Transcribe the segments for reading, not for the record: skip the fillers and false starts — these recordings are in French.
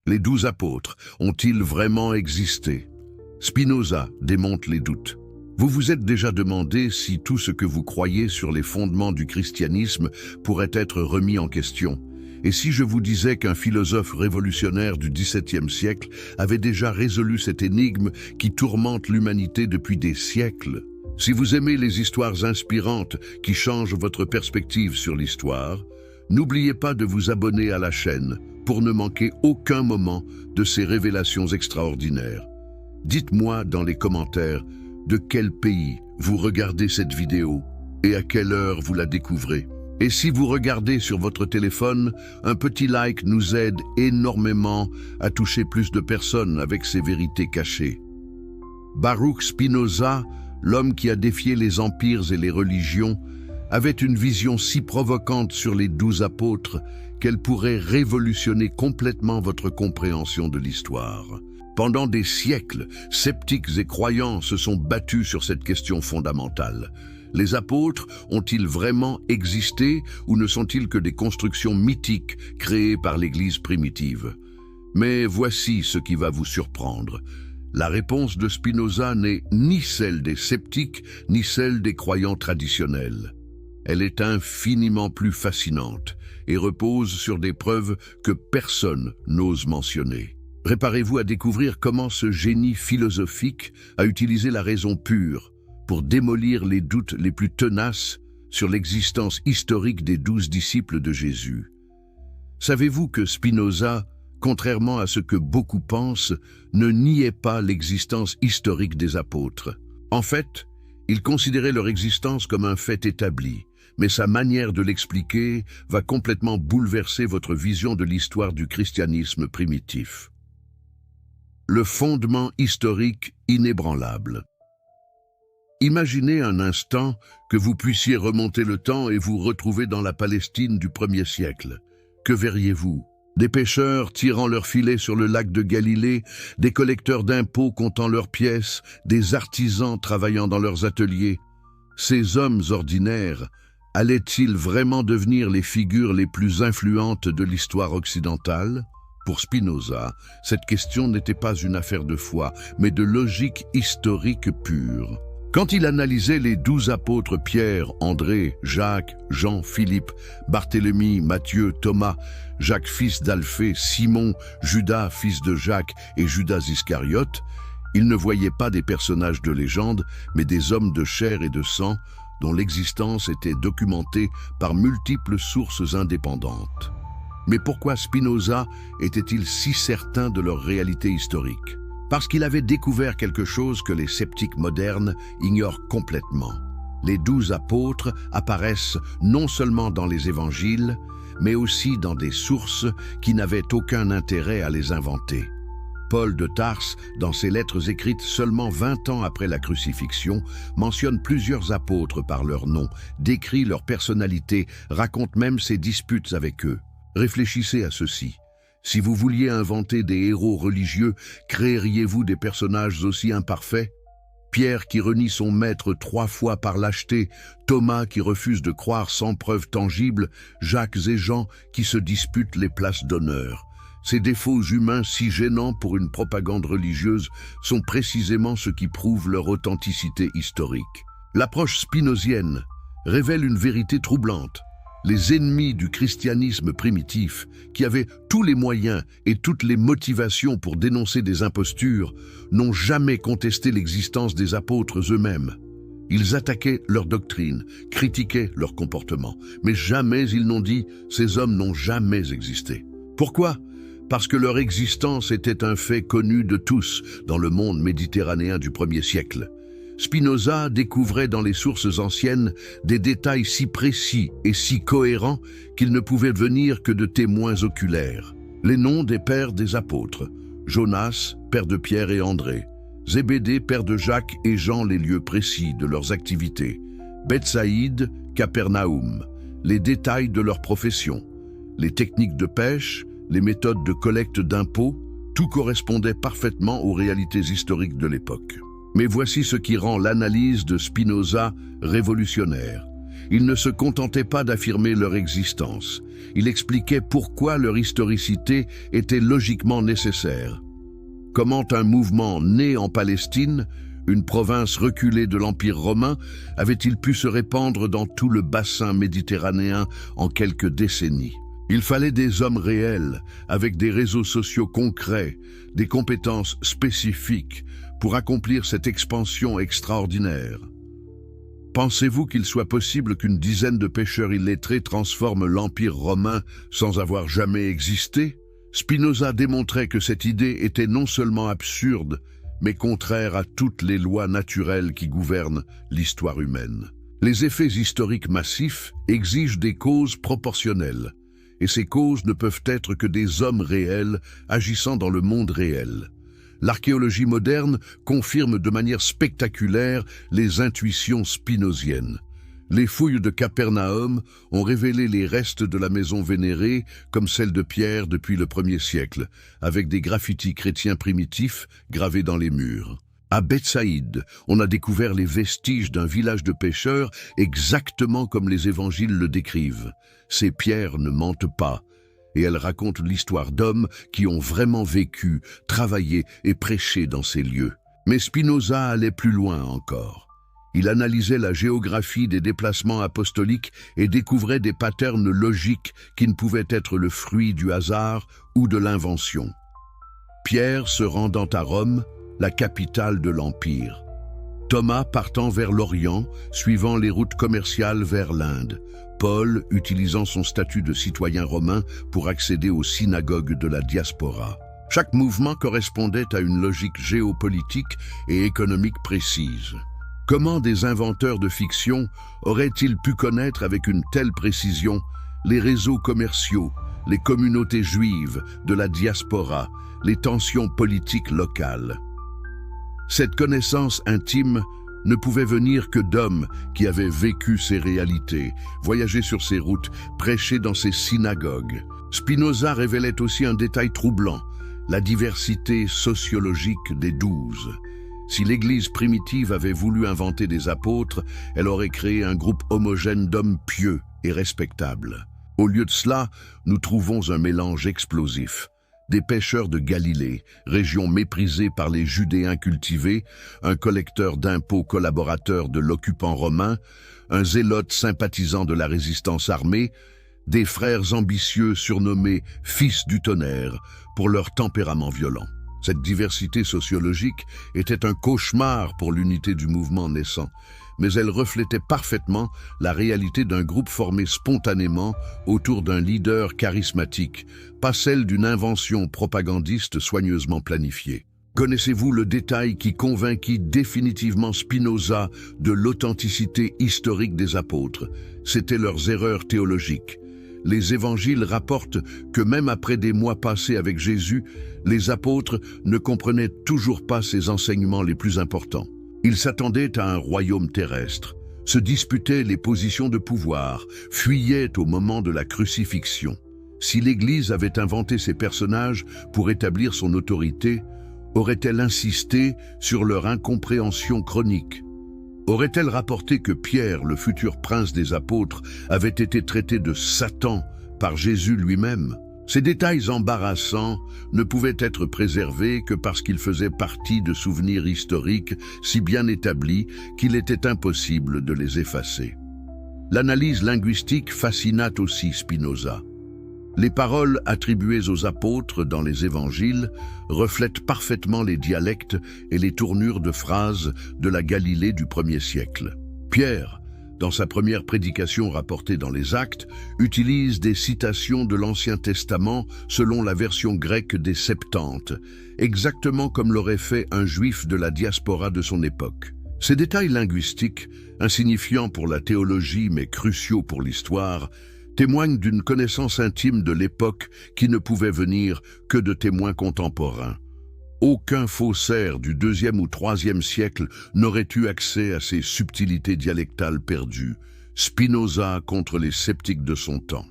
Les 12 apôtres ont-ils vraiment existé? Spinoza démonte les doutes. Vous vous êtes déjà demandé si tout ce que vous croyez sur les fondements du christianisme pourrait être remis en question. Et si je vous disais qu'un philosophe révolutionnaire du XVIIe siècle avait déjà résolu cette énigme qui tourmente l'humanité depuis des siècles? Si vous aimez les histoires inspirantes qui changent votre perspective sur l'histoire, n'oubliez pas de vous abonner à la chaîne pour ne manquer aucun moment de ces révélations extraordinaires. Dites-moi dans les commentaires de quel pays vous regardez cette vidéo et à quelle heure vous la découvrez. Et si vous regardez sur votre téléphone, un petit like nous aide énormément à toucher plus de personnes avec ces vérités cachées. Baruch Spinoza, l'homme qui a défié les empires et les religions, avait une vision si provocante sur les 12 apôtres qu'elle pourrait révolutionner complètement votre compréhension de l'histoire. Pendant des siècles, sceptiques et croyants se sont battus sur cette question fondamentale. Les apôtres ont-ils vraiment existé ou ne sont-ils que des constructions mythiques créées par l'Église primitive? Mais voici ce qui va vous surprendre. La réponse de Spinoza n'est ni celle des sceptiques ni celle des croyants traditionnels. Elle est infiniment plus fascinante et repose sur des preuves que personne n'ose mentionner. Préparez-vous à découvrir comment ce génie philosophique a utilisé la raison pure pour démolir les doutes les plus tenaces sur l'existence historique des 12 disciples de Jésus. Savez-vous que Spinoza, contrairement à ce que beaucoup pensent, ne niait pas l'existence historique des apôtres? En fait, il considérait leur existence comme un fait établi, mais sa manière de l'expliquer va complètement bouleverser votre vision de l'histoire du christianisme primitif. Le fondement historique inébranlable. Imaginez un instant que vous puissiez remonter le temps et vous retrouver dans la Palestine du 1er siècle. Que verriez-vous? Des pêcheurs tirant leurs filets sur le lac de Galilée, des collecteurs d'impôts comptant leurs pièces, des artisans travaillant dans leurs ateliers. Ces hommes ordinaires allaient-ils vraiment devenir les figures les plus influentes de l'histoire occidentale? Pour Spinoza, cette question n'était pas une affaire de foi, mais de logique historique pure. Quand il analysait les 12 apôtres Pierre, André, Jacques, Jean, Philippe, Barthélemy, Matthieu, Thomas, Jacques fils d'Alphée, Simon, Judas fils de Jacques et Judas Iscariote, il ne voyait pas des personnages de légende, mais des hommes de chair et de sang dont l'existence était documentée par multiples sources indépendantes. Mais pourquoi Spinoza était-il si certain de leur réalité historique? Parce qu'il avait découvert quelque chose que les sceptiques modernes ignorent complètement. Les 12 apôtres apparaissent non seulement dans les évangiles, mais aussi dans des sources qui n'avaient aucun intérêt à les inventer. Paul de Tarse, dans ses lettres écrites seulement 20 ans après la crucifixion, mentionne plusieurs apôtres par leur nom, décrit leur personnalité, raconte même ses disputes avec eux. Réfléchissez à ceci. Si vous vouliez inventer des héros religieux, créeriez-vous des personnages aussi imparfaits? Pierre qui renie son maître 3 fois par lâcheté, Thomas qui refuse de croire sans preuve tangible, Jacques et Jean qui se disputent les places d'honneur. Ces défauts humains si gênants pour une propagande religieuse sont précisément ce qui prouve leur authenticité historique. L'approche spinozienne révèle une vérité troublante. Les ennemis du christianisme primitif, qui avaient tous les moyens et toutes les motivations pour dénoncer des impostures, n'ont jamais contesté l'existence des apôtres eux-mêmes. Ils attaquaient leur doctrine, critiquaient leur comportement, mais jamais ils n'ont dit « ces hommes n'ont jamais existé ». Pourquoi? Parce que leur existence était un fait connu de tous dans le monde méditerranéen du 1er siècle. Spinoza découvrait dans les sources anciennes des détails si précis et si cohérents qu'ils ne pouvaient venir que de témoins oculaires. Les noms des pères des apôtres, Jonas, père de Pierre et André, Zébédée, père de Jacques et Jean, les lieux précis de leurs activités, Bethsaïde, Capernaum, les détails de leur profession, les techniques de pêche, les méthodes de collecte d'impôts, tout correspondait parfaitement aux réalités historiques de l'époque. Mais voici ce qui rend l'analyse de Spinoza révolutionnaire. Il ne se contentait pas d'affirmer leur existence. Il expliquait pourquoi leur historicité était logiquement nécessaire. Comment un mouvement né en Palestine, une province reculée de l'Empire romain, avait-il pu se répandre dans tout le bassin méditerranéen en quelques décennies? Il fallait des hommes réels, avec des réseaux sociaux concrets, des compétences spécifiques pour accomplir cette expansion extraordinaire. Pensez-vous qu'il soit possible qu'une dizaine de pêcheurs illettrés transforment l'Empire romain sans avoir jamais existé? Spinoza démontrait que cette idée était non seulement absurde, mais contraire à toutes les lois naturelles qui gouvernent l'histoire humaine. Les effets historiques massifs exigent des causes proportionnelles, et ces causes ne peuvent être que des hommes réels agissant dans le monde réel. L'archéologie moderne confirme de manière spectaculaire les intuitions spinoziennes. Les fouilles de Capernaum ont révélé les restes de la maison vénérée, comme celle de Pierre depuis le 1er siècle, avec des graffitis chrétiens primitifs gravés dans les murs. À Bethsaïde, on a découvert les vestiges d'un village de pêcheurs exactement comme les évangiles le décrivent. Ces pierres ne mentent pas, et elles racontent l'histoire d'hommes qui ont vraiment vécu, travaillé et prêché dans ces lieux. Mais Spinoza allait plus loin encore. Il analysait la géographie des déplacements apostoliques et découvrait des patterns logiques qui ne pouvaient être le fruit du hasard ou de l'invention. Pierre se rendant à Rome, la capitale de l'Empire. Thomas partant vers l'Orient, suivant les routes commerciales vers l'Inde. Paul utilisant son statut de citoyen romain pour accéder aux synagogues de la diaspora. Chaque mouvement correspondait à une logique géopolitique et économique précise. Comment des inventeurs de fiction auraient-ils pu connaître avec une telle précision les réseaux commerciaux, les communautés juives de la diaspora, les tensions politiques locales? Cette connaissance intime ne pouvait venir que d'hommes qui avaient vécu ces réalités, voyagé sur ces routes, prêché dans ces synagogues. Spinoza révélait aussi un détail troublant, la diversité sociologique des 12. Si l'Église primitive avait voulu inventer des apôtres, elle aurait créé un groupe homogène d'hommes pieux et respectables. Au lieu de cela, nous trouvons un mélange explosif. Des pêcheurs de Galilée, région méprisée par les Judéens cultivés, un collecteur d'impôts collaborateur de l'occupant romain, un zélote sympathisant de la résistance armée, des frères ambitieux surnommés « fils du tonnerre » pour leur tempérament violent. Cette diversité sociologique était un cauchemar pour l'unité du mouvement naissant, mais elle reflétait parfaitement la réalité d'un groupe formé spontanément autour d'un leader charismatique, pas celle d'une invention propagandiste soigneusement planifiée. Connaissez-vous le détail qui convainquit définitivement Spinoza de l'authenticité historique des apôtres? C'étaient leurs erreurs théologiques. Les évangiles rapportent que même après des mois passés avec Jésus, les apôtres ne comprenaient toujours pas ses enseignements les plus importants. Ils s'attendaient à un royaume terrestre, se disputaient les positions de pouvoir, fuyaient au moment de la crucifixion. Si l'Église avait inventé ces personnages pour établir son autorité, aurait-elle insisté sur leur incompréhension chronique? Aurait-elle rapporté que Pierre, le futur prince des apôtres, avait été traité de Satan par Jésus lui-même? Ces détails embarrassants ne pouvaient être préservés que parce qu'ils faisaient partie de souvenirs historiques si bien établis qu'il était impossible de les effacer. L'analyse linguistique fascina aussi Spinoza. Les paroles attribuées aux apôtres dans les évangiles reflètent parfaitement les dialectes et les tournures de phrases de la Galilée du 1er siècle. Pierre, dans sa première prédication rapportée dans les Actes, utilise des citations de l'Ancien Testament selon la version grecque des Septante, exactement comme l'aurait fait un juif de la diaspora de son époque. Ces détails linguistiques, insignifiants pour la théologie mais cruciaux pour l'histoire, témoignent d'une connaissance intime de l'époque qui ne pouvait venir que de témoins contemporains. Aucun faussaire du 2e ou 3e siècle n'aurait eu accès à ces subtilités dialectales perdues. Spinoza contre les sceptiques de son temps.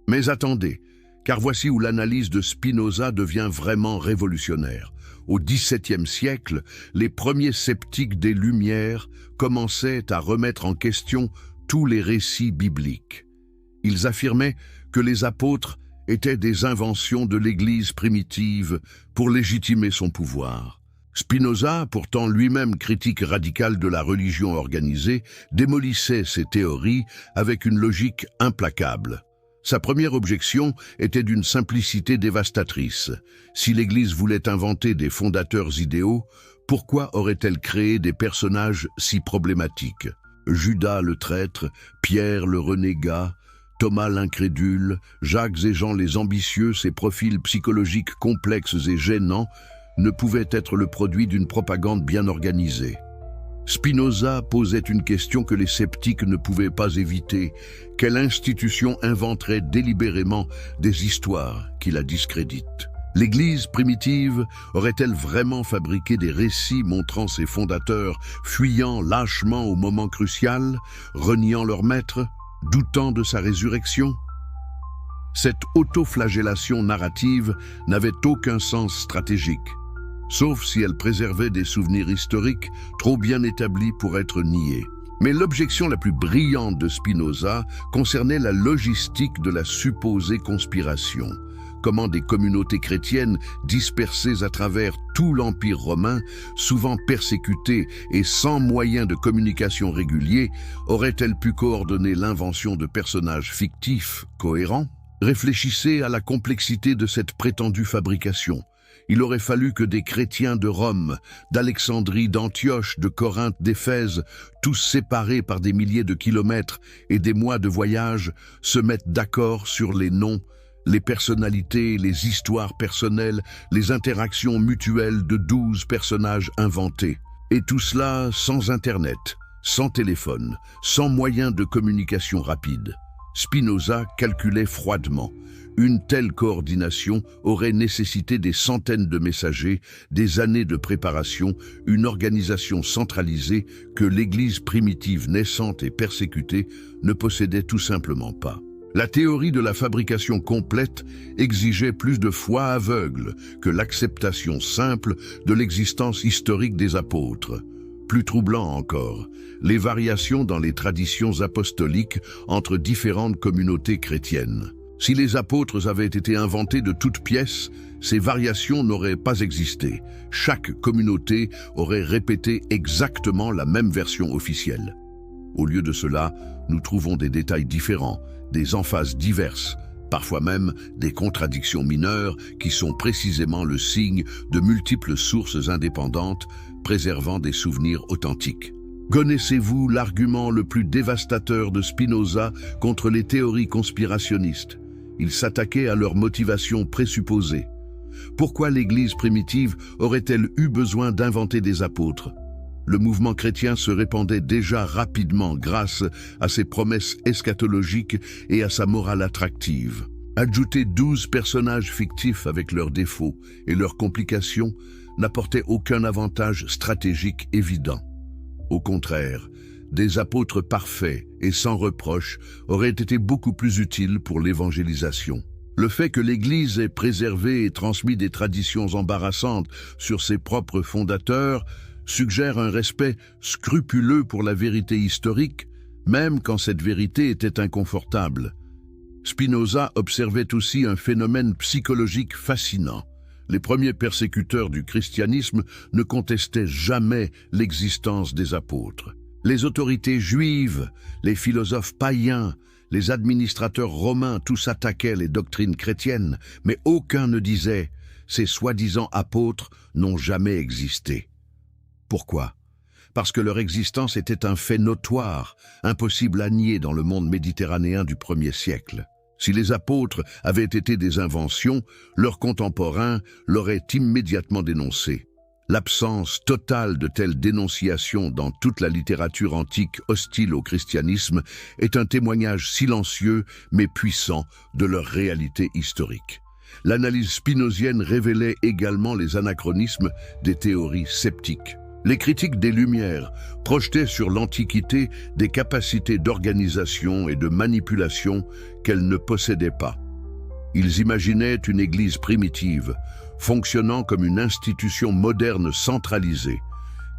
Mais attendez, car voici où l'analyse de Spinoza devient vraiment révolutionnaire. Au XVIIe siècle, les premiers sceptiques des Lumières commençaient à remettre en question tous les récits bibliques. Ils affirmaient que les apôtres étaient des inventions de l'Église primitive pour légitimer son pouvoir. Spinoza, pourtant lui-même critique radical de la religion organisée, démolissait ces théories avec une logique implacable. Sa première objection était d'une simplicité dévastatrice. Si l'Église voulait inventer des fondateurs idéaux, pourquoi aurait-elle créé des personnages si problématiques? Judas le traître, Pierre le renégat, Thomas l'incrédule, Jacques et Jean les ambitieux, ces profils psychologiques complexes et gênants, ne pouvaient être le produit d'une propagande bien organisée. Spinoza posait une question que les sceptiques ne pouvaient pas éviter. Quelle institution inventerait délibérément des histoires qui la discréditent? L'Église primitive aurait-elle vraiment fabriqué des récits montrant ses fondateurs fuyant lâchement au moment crucial, reniant leur maître, doutant de sa résurrection? Cette autoflagellation narrative n'avait aucun sens stratégique, sauf si elle préservait des souvenirs historiques trop bien établis pour être niés. Mais l'objection la plus brillante de Spinoza concernait la logistique de la supposée conspiration. Comment des communautés chrétiennes dispersées à travers tout l'Empire romain, souvent persécutées et sans moyens de communication réguliers, auraient-elles pu coordonner l'invention de personnages fictifs, cohérents? Réfléchissez à la complexité de cette prétendue fabrication. Il aurait fallu que des chrétiens de Rome, d'Alexandrie, d'Antioche, de Corinthe, d'Éphèse, tous séparés par des milliers de kilomètres et des mois de voyage, se mettent d'accord sur les noms, les personnalités, les histoires personnelles, les interactions mutuelles de 12 personnages inventés. Et tout cela sans Internet, sans téléphone, sans moyens de communication rapide. Spinoza calculait froidement. Une telle coordination aurait nécessité des centaines de messagers, des années de préparation, une organisation centralisée que l'Église primitive naissante et persécutée ne possédait tout simplement pas. La théorie de la fabrication complète exigeait plus de foi aveugle que l'acceptation simple de l'existence historique des apôtres. Plus troublant encore, les variations dans les traditions apostoliques entre différentes communautés chrétiennes. Si les apôtres avaient été inventés de toutes pièces, ces variations n'auraient pas existé. Chaque communauté aurait répété exactement la même version officielle. Au lieu de cela, nous trouvons des détails différents, des emphases diverses, parfois même des contradictions mineures qui sont précisément le signe de multiples sources indépendantes préservant des souvenirs authentiques. Connaissez-vous l'argument le plus dévastateur de Spinoza contre les théories conspirationnistes? Il s'attaquait à leur motivation présupposée. Pourquoi l'Église primitive aurait-elle eu besoin d'inventer des apôtres? Le mouvement chrétien se répandait déjà rapidement grâce à ses promesses eschatologiques et à sa morale attractive. Ajouter 12 personnages fictifs avec leurs défauts et leurs complications n'apportait aucun avantage stratégique évident. Au contraire, des apôtres parfaits et sans reproche auraient été beaucoup plus utiles pour l'évangélisation. Le fait que l'Église ait préservé et transmis des traditions embarrassantes sur ses propres fondateurs suggère un respect scrupuleux pour la vérité historique, même quand cette vérité était inconfortable. Spinoza observait aussi un phénomène psychologique fascinant. Les premiers persécuteurs du christianisme ne contestaient jamais l'existence des apôtres. Les autorités juives, les philosophes païens, les administrateurs romains, tous attaquaient les doctrines chrétiennes, mais aucun ne disait « ces soi-disant apôtres n'ont jamais existé ». Pourquoi? Parce que leur existence était un fait notoire, impossible à nier dans le monde méditerranéen du 1er siècle. Si les apôtres avaient été des inventions, leurs contemporains l'auraient immédiatement dénoncé. L'absence totale de telles dénonciations dans toute la littérature antique hostile au christianisme est un témoignage silencieux mais puissant de leur réalité historique. L'analyse spinozienne révélait également les anachronismes des théories sceptiques. Les critiques des Lumières projetaient sur l'Antiquité des capacités d'organisation et de manipulation qu'elle ne possédait pas. Ils imaginaient une Église primitive, fonctionnant comme une institution moderne centralisée,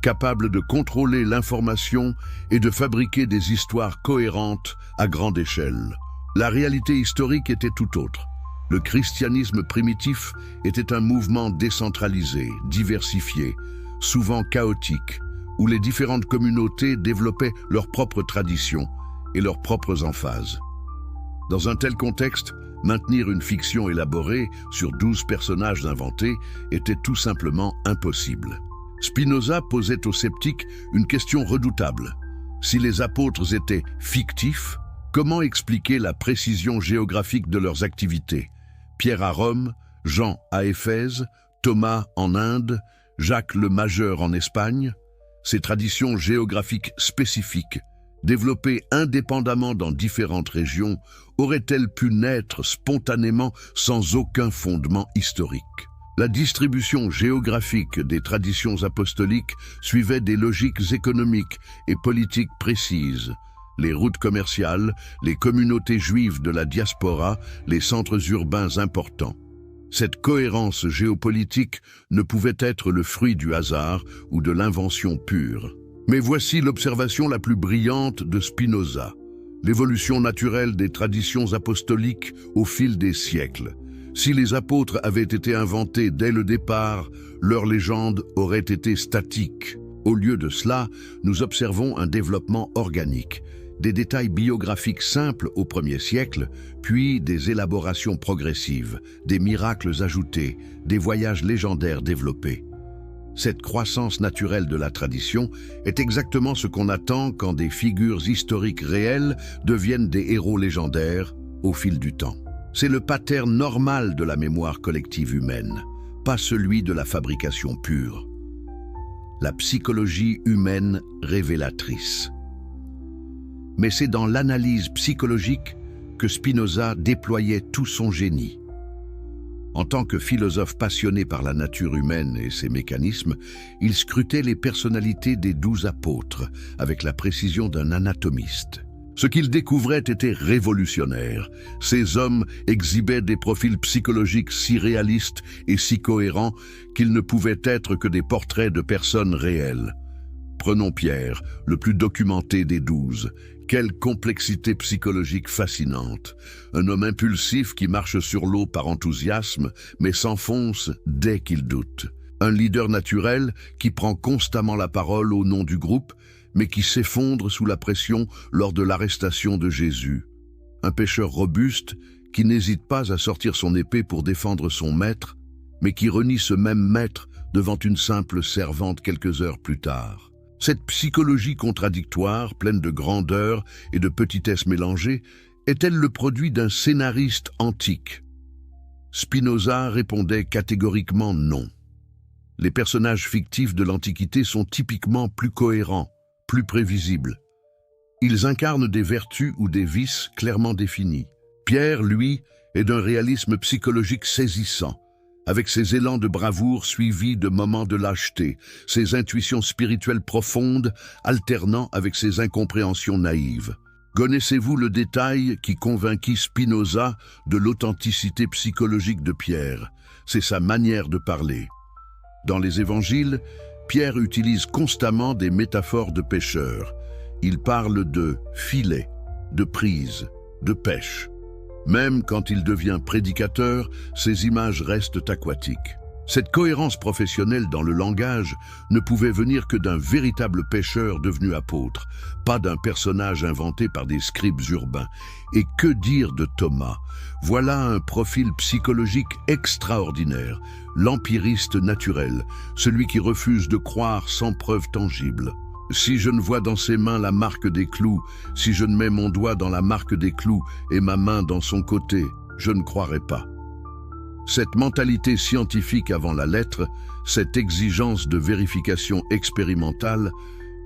capable de contrôler l'information et de fabriquer des histoires cohérentes à grande échelle. La réalité historique était tout autre. Le christianisme primitif était un mouvement décentralisé, diversifié, souvent chaotique, où les différentes communautés développaient leurs propres traditions et leurs propres emphases. Dans un tel contexte, maintenir une fiction élaborée sur 12 personnages inventés était tout simplement impossible. Spinoza posait aux sceptiques une question redoutable. Si les apôtres étaient fictifs, comment expliquer la précision géographique de leurs activités? Pierre à Rome, Jean à Éphèse, Thomas en Inde, Jacques le Majeur en Espagne. Ces traditions géographiques spécifiques, développées indépendamment dans différentes régions, auraient-elles pu naître spontanément sans aucun fondement historique? La distribution géographique des traditions apostoliques suivait des logiques économiques et politiques précises. Les routes commerciales, les communautés juives de la diaspora, les centres urbains importants. Cette cohérence géopolitique ne pouvait être le fruit du hasard ou de l'invention pure. Mais voici l'observation la plus brillante de Spinoza. L'évolution naturelle des traditions apostoliques au fil des siècles. Si les apôtres avaient été inventés dès le départ, leur légende aurait été statique. Au lieu de cela, nous observons un développement organique. Des détails biographiques simples au 1er siècle, puis des élaborations progressives, des miracles ajoutés, des voyages légendaires développés. Cette croissance naturelle de la tradition est exactement ce qu'on attend quand des figures historiques réelles deviennent des héros légendaires au fil du temps. C'est le pattern normal de la mémoire collective humaine, pas celui de la fabrication pure. La psychologie humaine révélatrice. Mais c'est dans l'analyse psychologique que Spinoza déployait tout son génie. En tant que philosophe passionné par la nature humaine et ses mécanismes, il scrutait les personnalités des 12 apôtres avec la précision d'un anatomiste. Ce qu'il découvrait était révolutionnaire. Ces hommes exhibaient des profils psychologiques si réalistes et si cohérents qu'ils ne pouvaient être que des portraits de personnes réelles. Prenons Pierre, le plus documenté des 12. Quelle complexité psychologique fascinante. Un homme impulsif qui marche sur l'eau par enthousiasme, mais s'enfonce dès qu'il doute. Un leader naturel qui prend constamment la parole au nom du groupe, mais qui s'effondre sous la pression lors de l'arrestation de Jésus. Un pêcheur robuste qui n'hésite pas à sortir son épée pour défendre son maître, mais qui renie ce même maître devant une simple servante quelques heures plus tard. Cette psychologie contradictoire, pleine de grandeur et de petitesse mélangée, est-elle le produit d'un scénariste antique? Spinoza répondait catégoriquement non. Les personnages fictifs de l'Antiquité sont typiquement plus cohérents, plus prévisibles. Ils incarnent des vertus ou des vices clairement définis. Pierre, lui, est d'un réalisme psychologique saisissant, avec ses élans de bravoure suivis de moments de lâcheté, ses intuitions spirituelles profondes alternant avec ses incompréhensions naïves. Connaissez-vous le détail qui convainquit Spinoza de l'authenticité psychologique de Pierre? C'est sa manière de parler. Dans les évangiles, Pierre utilise constamment des métaphores de pêcheurs. Il parle de filet, de prise, de pêche. Même quand il devient prédicateur, ses images restent aquatiques. Cette cohérence professionnelle dans le langage ne pouvait venir que d'un véritable pêcheur devenu apôtre, pas d'un personnage inventé par des scribes urbains. Et que dire de Thomas? Voilà un profil psychologique extraordinaire, l'empiriste naturel, celui qui refuse de croire sans preuve tangible. Si je ne vois dans ses mains la marque des clous, si je ne mets mon doigt dans la marque des clous et ma main dans son côté, je ne croirai pas. Cette mentalité scientifique avant la lettre, cette exigence de vérification expérimentale,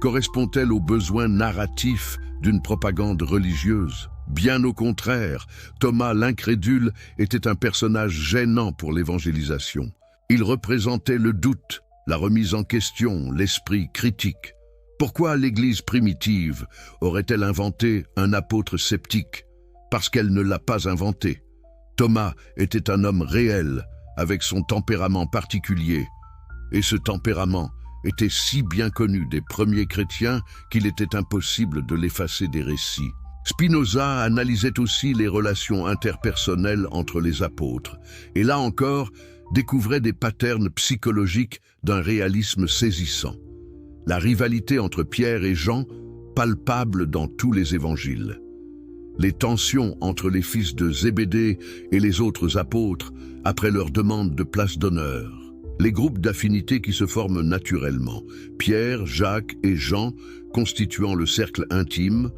correspond-elle aux besoins narratifs d'une propagande religieuse? Bien au contraire, Thomas l'incrédule était un personnage gênant pour l'évangélisation. Il représentait le doute, la remise en question, l'esprit critique. Pourquoi l'Église primitive aurait-elle inventé un apôtre sceptique? Parce qu'elle ne l'a pas inventé. Thomas était un homme réel, avec son tempérament particulier. Et ce tempérament était si bien connu des premiers chrétiens qu'il était impossible de l'effacer des récits. Spinoza analysait aussi les relations interpersonnelles entre les apôtres, et là encore, découvrait des patterns psychologiques d'un réalisme saisissant. La rivalité entre Pierre et Jean, palpable dans tous les évangiles. Les tensions entre les fils de Zébédée et les autres apôtres après leur demande de place d'honneur. Les groupes d'affinités qui se forment naturellement. Pierre, Jacques et Jean constituant le cercle intime,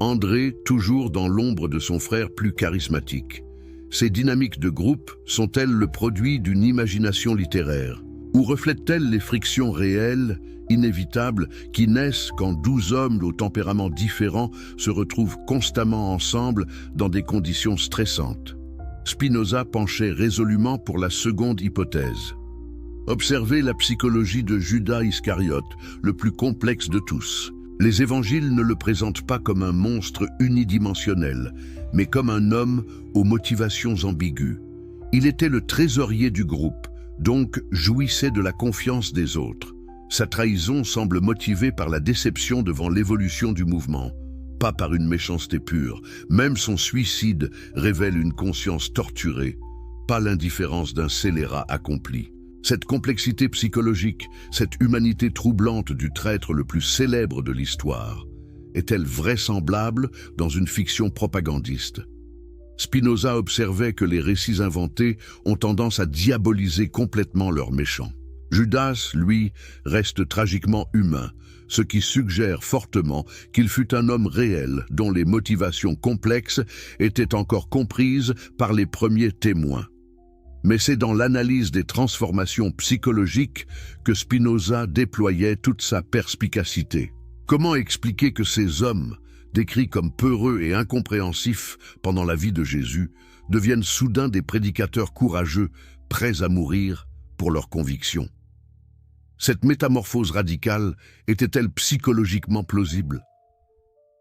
André toujours dans l'ombre de son frère plus charismatique. Ces dynamiques de groupe sont-elles le produit d'une imagination littéraire? Ou reflètent-elles les frictions réelles, inévitables, qui naissent quand 12 hommes aux tempéraments différents se retrouvent constamment ensemble dans des conditions stressantes? Spinoza penchait résolument pour la seconde hypothèse. Observez la psychologie de Judas Iscariote, le plus complexe de tous. Les évangiles ne le présentent pas comme un monstre unidimensionnel, mais comme un homme aux motivations ambiguës. Il était le trésorier du groupe, donc jouissait de la confiance des autres. Sa trahison semble motivée par la déception devant l'évolution du mouvement, pas par une méchanceté pure. Même son suicide révèle une conscience torturée, pas l'indifférence d'un scélérat accompli. Cette complexité psychologique, cette humanité troublante du traître le plus célèbre de l'histoire, est-elle vraisemblable dans une fiction propagandiste? Spinoza observait que les récits inventés ont tendance à diaboliser complètement leurs méchants. Judas, lui, reste tragiquement humain, ce qui suggère fortement qu'il fut un homme réel dont les motivations complexes étaient encore comprises par les premiers témoins. Mais c'est dans l'analyse des transformations psychologiques que Spinoza déployait toute sa perspicacité. Comment expliquer que ces hommes, décrits comme peureux et incompréhensifs pendant la vie de Jésus, deviennent soudain des prédicateurs courageux, prêts à mourir pour leurs convictions? Cette métamorphose radicale était-elle psychologiquement plausible?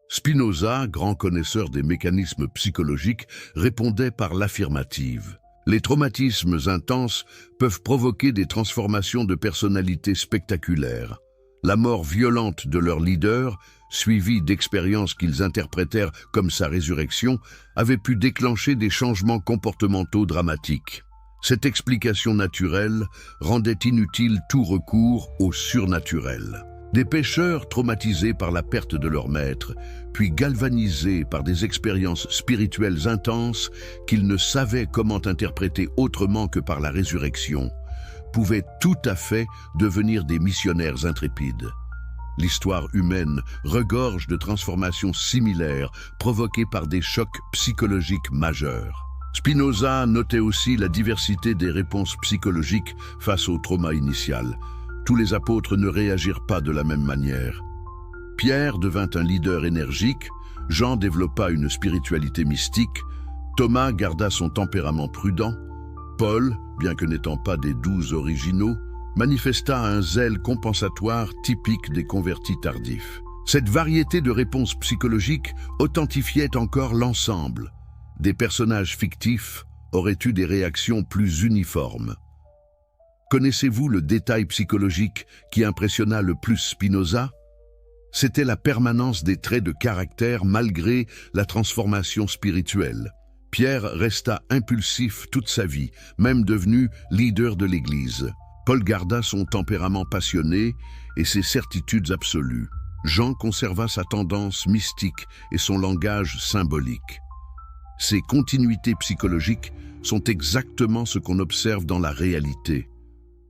Spinoza, grand connaisseur des mécanismes psychologiques, répondait par l'affirmative. Les traumatismes intenses peuvent provoquer des transformations de personnalité spectaculaires. La mort violente de leur leader, suivie d'expériences qu'ils interprétèrent comme sa résurrection, avait pu déclencher des changements comportementaux dramatiques. Cette explication naturelle rendait inutile tout recours au surnaturel. Des pécheurs traumatisés par la perte de leur maître, puis galvanisés par des expériences spirituelles intenses qu'ils ne savaient comment interpréter autrement que par la résurrection, pouvaient tout à fait devenir des missionnaires intrépides. L'histoire humaine regorge de transformations similaires provoquées par des chocs psychologiques majeurs. Spinoza notait aussi la diversité des réponses psychologiques face au trauma initial. Tous les apôtres ne réagirent pas de la même manière. Pierre devint un leader énergique, Jean développa une spiritualité mystique, Thomas garda son tempérament prudent, Paul, bien que n'étant pas des 12 originaux, manifesta un zèle compensatoire typique des convertis tardifs. Cette variété de réponses psychologiques authentifiait encore l'ensemble. Des personnages fictifs auraient eu des réactions plus uniformes. Connaissez-vous le détail psychologique qui impressionna le plus Spinoza? C'était la permanence des traits de caractère malgré la transformation spirituelle. Pierre resta impulsif toute sa vie, même devenu leader de l'Église. Paul garda son tempérament passionné et ses certitudes absolues. Jean conserva sa tendance mystique et son langage symbolique. Ces continuités psychologiques sont exactement ce qu'on observe dans la réalité.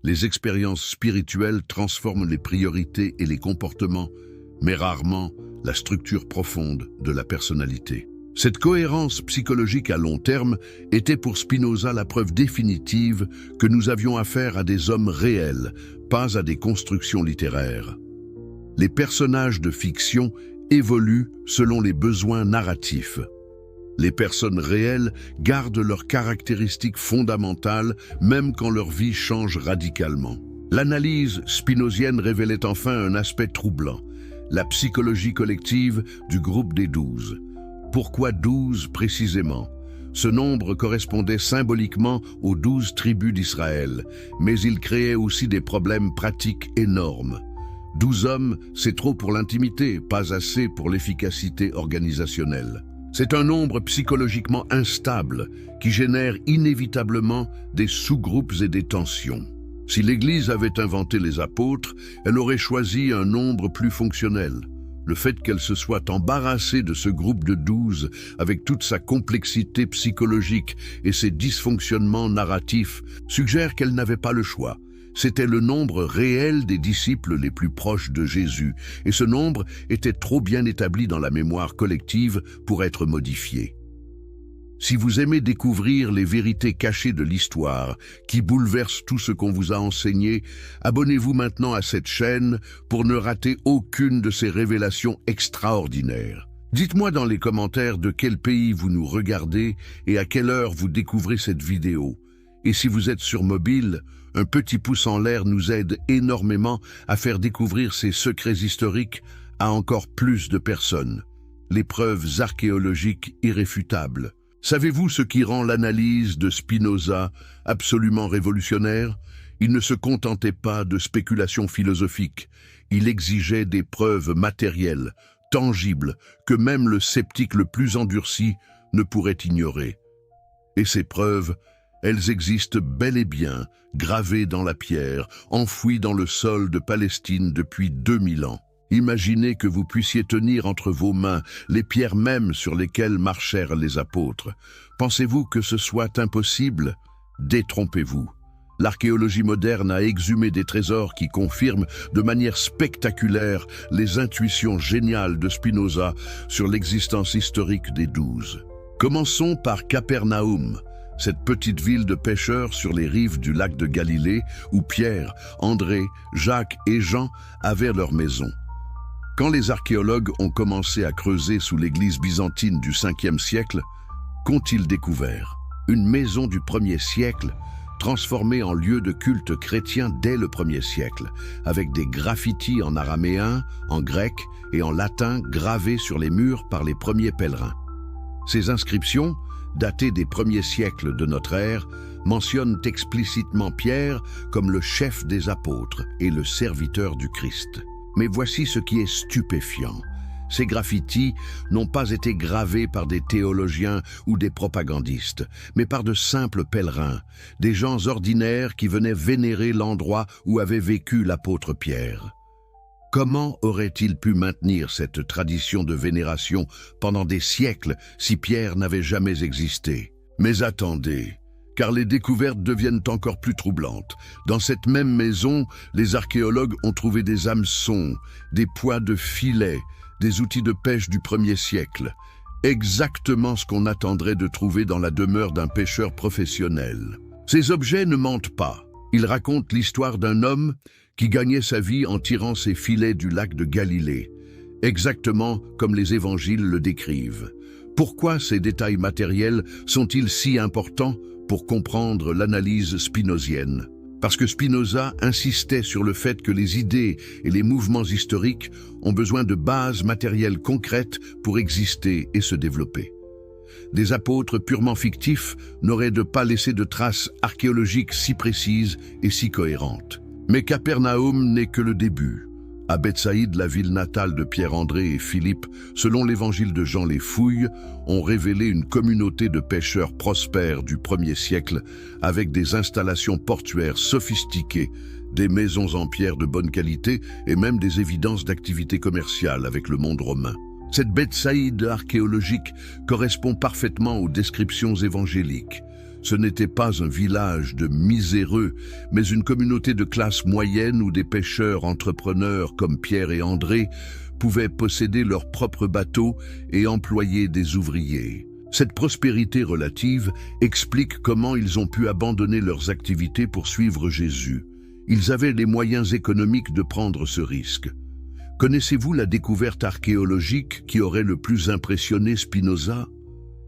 Les expériences spirituelles transforment les priorités et les comportements, mais rarement la structure profonde de la personnalité. Cette cohérence psychologique à long terme était pour Spinoza la preuve définitive que nous avions affaire à des hommes réels, pas à des constructions littéraires. Les personnages de fiction évoluent selon les besoins narratifs. Les personnes réelles gardent leurs caractéristiques fondamentales même quand leur vie change radicalement. L'analyse spinozienne révélait enfin un aspect troublant, la psychologie collective du groupe des 12. Pourquoi 12 précisément? Ce nombre correspondait symboliquement aux 12 tribus d'Israël, mais il créait aussi des problèmes pratiques énormes. 12 hommes, c'est trop pour l'intimité, pas assez pour l'efficacité organisationnelle. C'est un nombre psychologiquement instable qui génère inévitablement des sous-groupes et des tensions. Si l'Église avait inventé les apôtres, elle aurait choisi un nombre plus fonctionnel. Le fait qu'elle se soit embarrassée de ce groupe de 12, avec toute sa complexité psychologique et ses dysfonctionnements narratifs, suggère qu'elle n'avait pas le choix. C'était le nombre réel des disciples les plus proches de Jésus, et ce nombre était trop bien établi dans la mémoire collective pour être modifié. Si vous aimez découvrir les vérités cachées de l'histoire, qui bouleversent tout ce qu'on vous a enseigné, abonnez-vous maintenant à cette chaîne pour ne rater aucune de ces révélations extraordinaires. Dites-moi dans les commentaires de quel pays vous nous regardez et à quelle heure vous découvrez cette vidéo. Et si vous êtes sur mobile, un petit pouce en l'air nous aide énormément à faire découvrir ces secrets historiques à encore plus de personnes. Les preuves archéologiques irréfutables. Savez-vous ce qui rend l'analyse de Spinoza absolument révolutionnaire? Il ne se contentait pas de spéculations philosophiques, il exigeait des preuves matérielles, tangibles, que même le sceptique le plus endurci ne pourrait ignorer. Et ces preuves, elles existent bel et bien, gravées dans la pierre, enfouies dans le sol de Palestine depuis 2000 ans. Imaginez que vous puissiez tenir entre vos mains les pierres mêmes sur lesquelles marchèrent les apôtres. Pensez-vous que ce soit impossible? Détrompez-vous. L'archéologie moderne a exhumé des trésors qui confirment de manière spectaculaire les intuitions géniales de Spinoza sur l'existence historique des 12. Commençons par Capernaum, cette petite ville de pêcheurs sur les rives du lac de Galilée où Pierre, André, Jacques et Jean avaient leur maison. Quand les archéologues ont commencé à creuser sous l'église byzantine du 5e siècle, qu'ont-ils découvert? Une maison du 1er siècle, transformée en lieu de culte chrétien dès le 1er siècle, avec des graffitis en araméen, en grec et en latin gravés sur les murs par les premiers pèlerins. Ces inscriptions, datées des premiers siècles de notre ère, mentionnent explicitement Pierre comme le chef des apôtres et le serviteur du Christ. Mais voici ce qui est stupéfiant. Ces graffitis n'ont pas été gravés par des théologiens ou des propagandistes, mais par de simples pèlerins, des gens ordinaires qui venaient vénérer l'endroit où avait vécu l'apôtre Pierre. Comment aurait-il pu maintenir cette tradition de vénération pendant des siècles si Pierre n'avait jamais existé? Mais attendez, car les découvertes deviennent encore plus troublantes. Dans cette même maison, les archéologues ont trouvé des hameçons, des poids de filets, des outils de pêche du 1er siècle. Exactement ce qu'on attendrait de trouver dans la demeure d'un pêcheur professionnel. Ces objets ne mentent pas. Ils racontent l'histoire d'un homme qui gagnait sa vie en tirant ses filets du lac de Galilée, exactement comme les évangiles le décrivent. Pourquoi ces détails matériels sont-ils si importants pour comprendre l'analyse spinozienne? Parce que Spinoza insistait sur le fait que les idées et les mouvements historiques ont besoin de bases matérielles concrètes pour exister et se développer. Des apôtres purement fictifs n'auraient pas laissé de traces archéologiques si précises et si cohérentes. Mais Capernaum n'est que le début. À Bethsaïde, la ville natale de Pierre-André et Philippe, selon l'évangile de Jean, les fouilles ont révélé une communauté de pêcheurs prospères du 1er siècle avec des installations portuaires sophistiquées, des maisons en pierre de bonne qualité et même des évidences d'activité commerciale avec le monde romain. Cette Bethsaïde archéologique correspond parfaitement aux descriptions évangéliques. Ce n'était pas un village de miséreux, mais une communauté de classe moyenne où des pêcheurs entrepreneurs comme Pierre et André pouvaient posséder leur propre bateau et employer des ouvriers. Cette prospérité relative explique comment ils ont pu abandonner leurs activités pour suivre Jésus. Ils avaient les moyens économiques de prendre ce risque. Connaissez-vous la découverte archéologique qui aurait le plus impressionné Spinoza?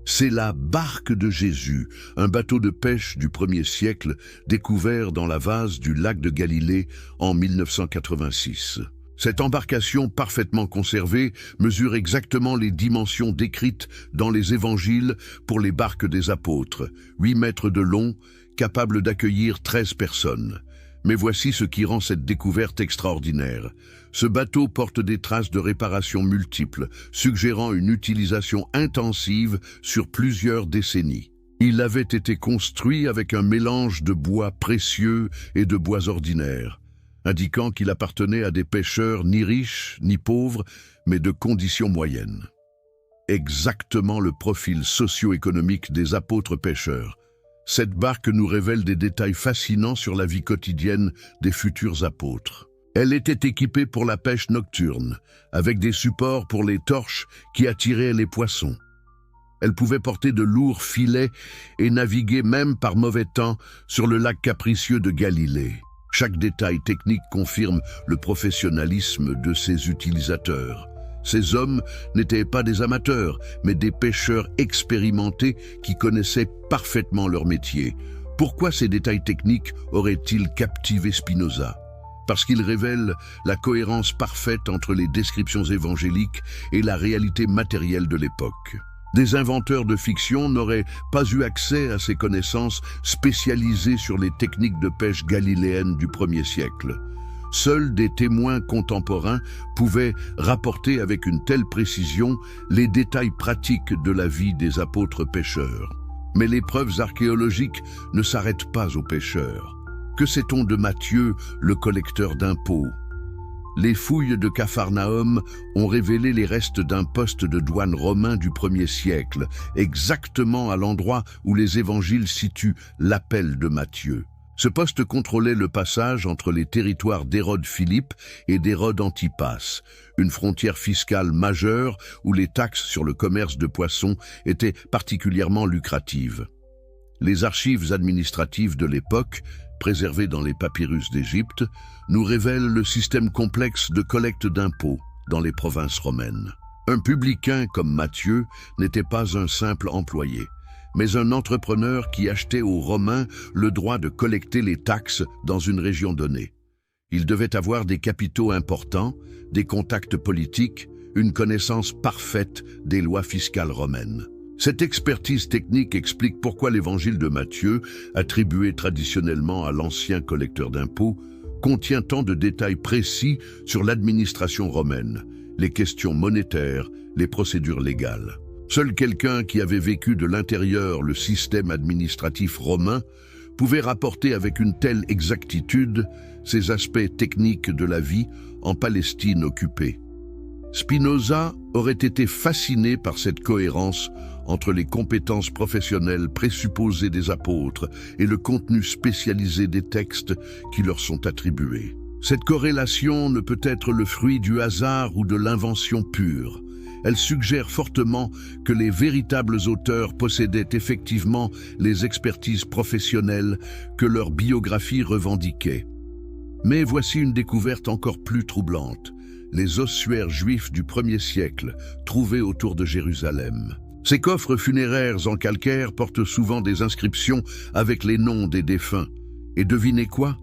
C'est la barque de Jésus, un bateau de pêche du 1er siècle découvert dans la vase du lac de Galilée en 1986. Cette embarcation parfaitement conservée mesure exactement les dimensions décrites dans les évangiles pour les barques des apôtres, 8 mètres de long, capable d'accueillir 13 personnes. Mais voici ce qui rend cette découverte extraordinaire. Ce bateau porte des traces de réparation multiples, suggérant une utilisation intensive sur plusieurs décennies. Il avait été construit avec un mélange de bois précieux et de bois ordinaires, indiquant qu'il appartenait à des pêcheurs ni riches ni pauvres, mais de conditions moyennes. Exactement le profil socio-économique des apôtres pêcheurs. Cette barque nous révèle des détails fascinants sur la vie quotidienne des futurs apôtres. Elle était équipée pour la pêche nocturne, avec des supports pour les torches qui attiraient les poissons. Elle pouvait porter de lourds filets et naviguer même par mauvais temps sur le lac capricieux de Galilée. Chaque détail technique confirme le professionnalisme de ses utilisateurs. Ces hommes n'étaient pas des amateurs, mais des pêcheurs expérimentés qui connaissaient parfaitement leur métier. Pourquoi ces détails techniques auraient-ils captivé Spinoza? Parce qu'ils révèlent la cohérence parfaite entre les descriptions évangéliques et la réalité matérielle de l'époque. Des inventeurs de fiction n'auraient pas eu accès à ces connaissances spécialisées sur les techniques de pêche galiléennes du 1er siècle. Seuls des témoins contemporains pouvaient rapporter avec une telle précision les détails pratiques de la vie des apôtres pêcheurs. Mais les preuves archéologiques ne s'arrêtent pas aux pêcheurs. Que sait-on de Matthieu, le collecteur d'impôts? Les fouilles de Capharnaüm ont révélé les restes d'un poste de douane romain du 1er siècle, exactement à l'endroit où les évangiles situent l'appel de Matthieu. Ce poste contrôlait le passage entre les territoires d'Hérode Philippe et d'Hérode Antipas, une frontière fiscale majeure où les taxes sur le commerce de poissons étaient particulièrement lucratives. Les archives administratives de l'époque, préservées dans les papyrus d'Égypte, nous révèlent le système complexe de collecte d'impôts dans les provinces romaines. Un publicain comme Matthieu n'était pas un simple employé, mais un entrepreneur qui achetait aux Romains le droit de collecter les taxes dans une région donnée. Il devait avoir des capitaux importants, des contacts politiques, une connaissance parfaite des lois fiscales romaines. Cette expertise technique explique pourquoi l'évangile de Matthieu, attribué traditionnellement à l'ancien collecteur d'impôts, contient tant de détails précis sur l'administration romaine, les questions monétaires, les procédures légales. Seul quelqu'un qui avait vécu de l'intérieur le système administratif romain pouvait rapporter avec une telle exactitude ces aspects techniques de la vie en Palestine occupée. Spinoza aurait été fasciné par cette cohérence entre les compétences professionnelles présupposées des apôtres et le contenu spécialisé des textes qui leur sont attribués. Cette corrélation ne peut être le fruit du hasard ou de l'invention pure. Elle suggère fortement que les véritables auteurs possédaient effectivement les expertises professionnelles que leur biographie revendiquait. Mais voici une découverte encore plus troublante. Les ossuaires juifs du 1er siècle, trouvés autour de Jérusalem. Ces coffres funéraires en calcaire portent souvent des inscriptions avec les noms des défunts. Et devinez quoi?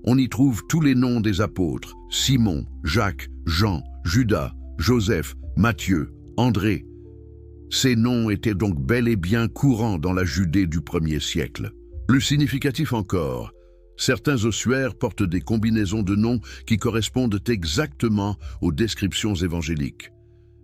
On y trouve tous les noms des apôtres: Simon, Jacques, Jean, Judas, Joseph, Matthieu, André. Ces noms étaient donc bel et bien courants dans la Judée du 1er siècle. Plus significatif encore, certains ossuaires portent des combinaisons de noms qui correspondent exactement aux descriptions évangéliques.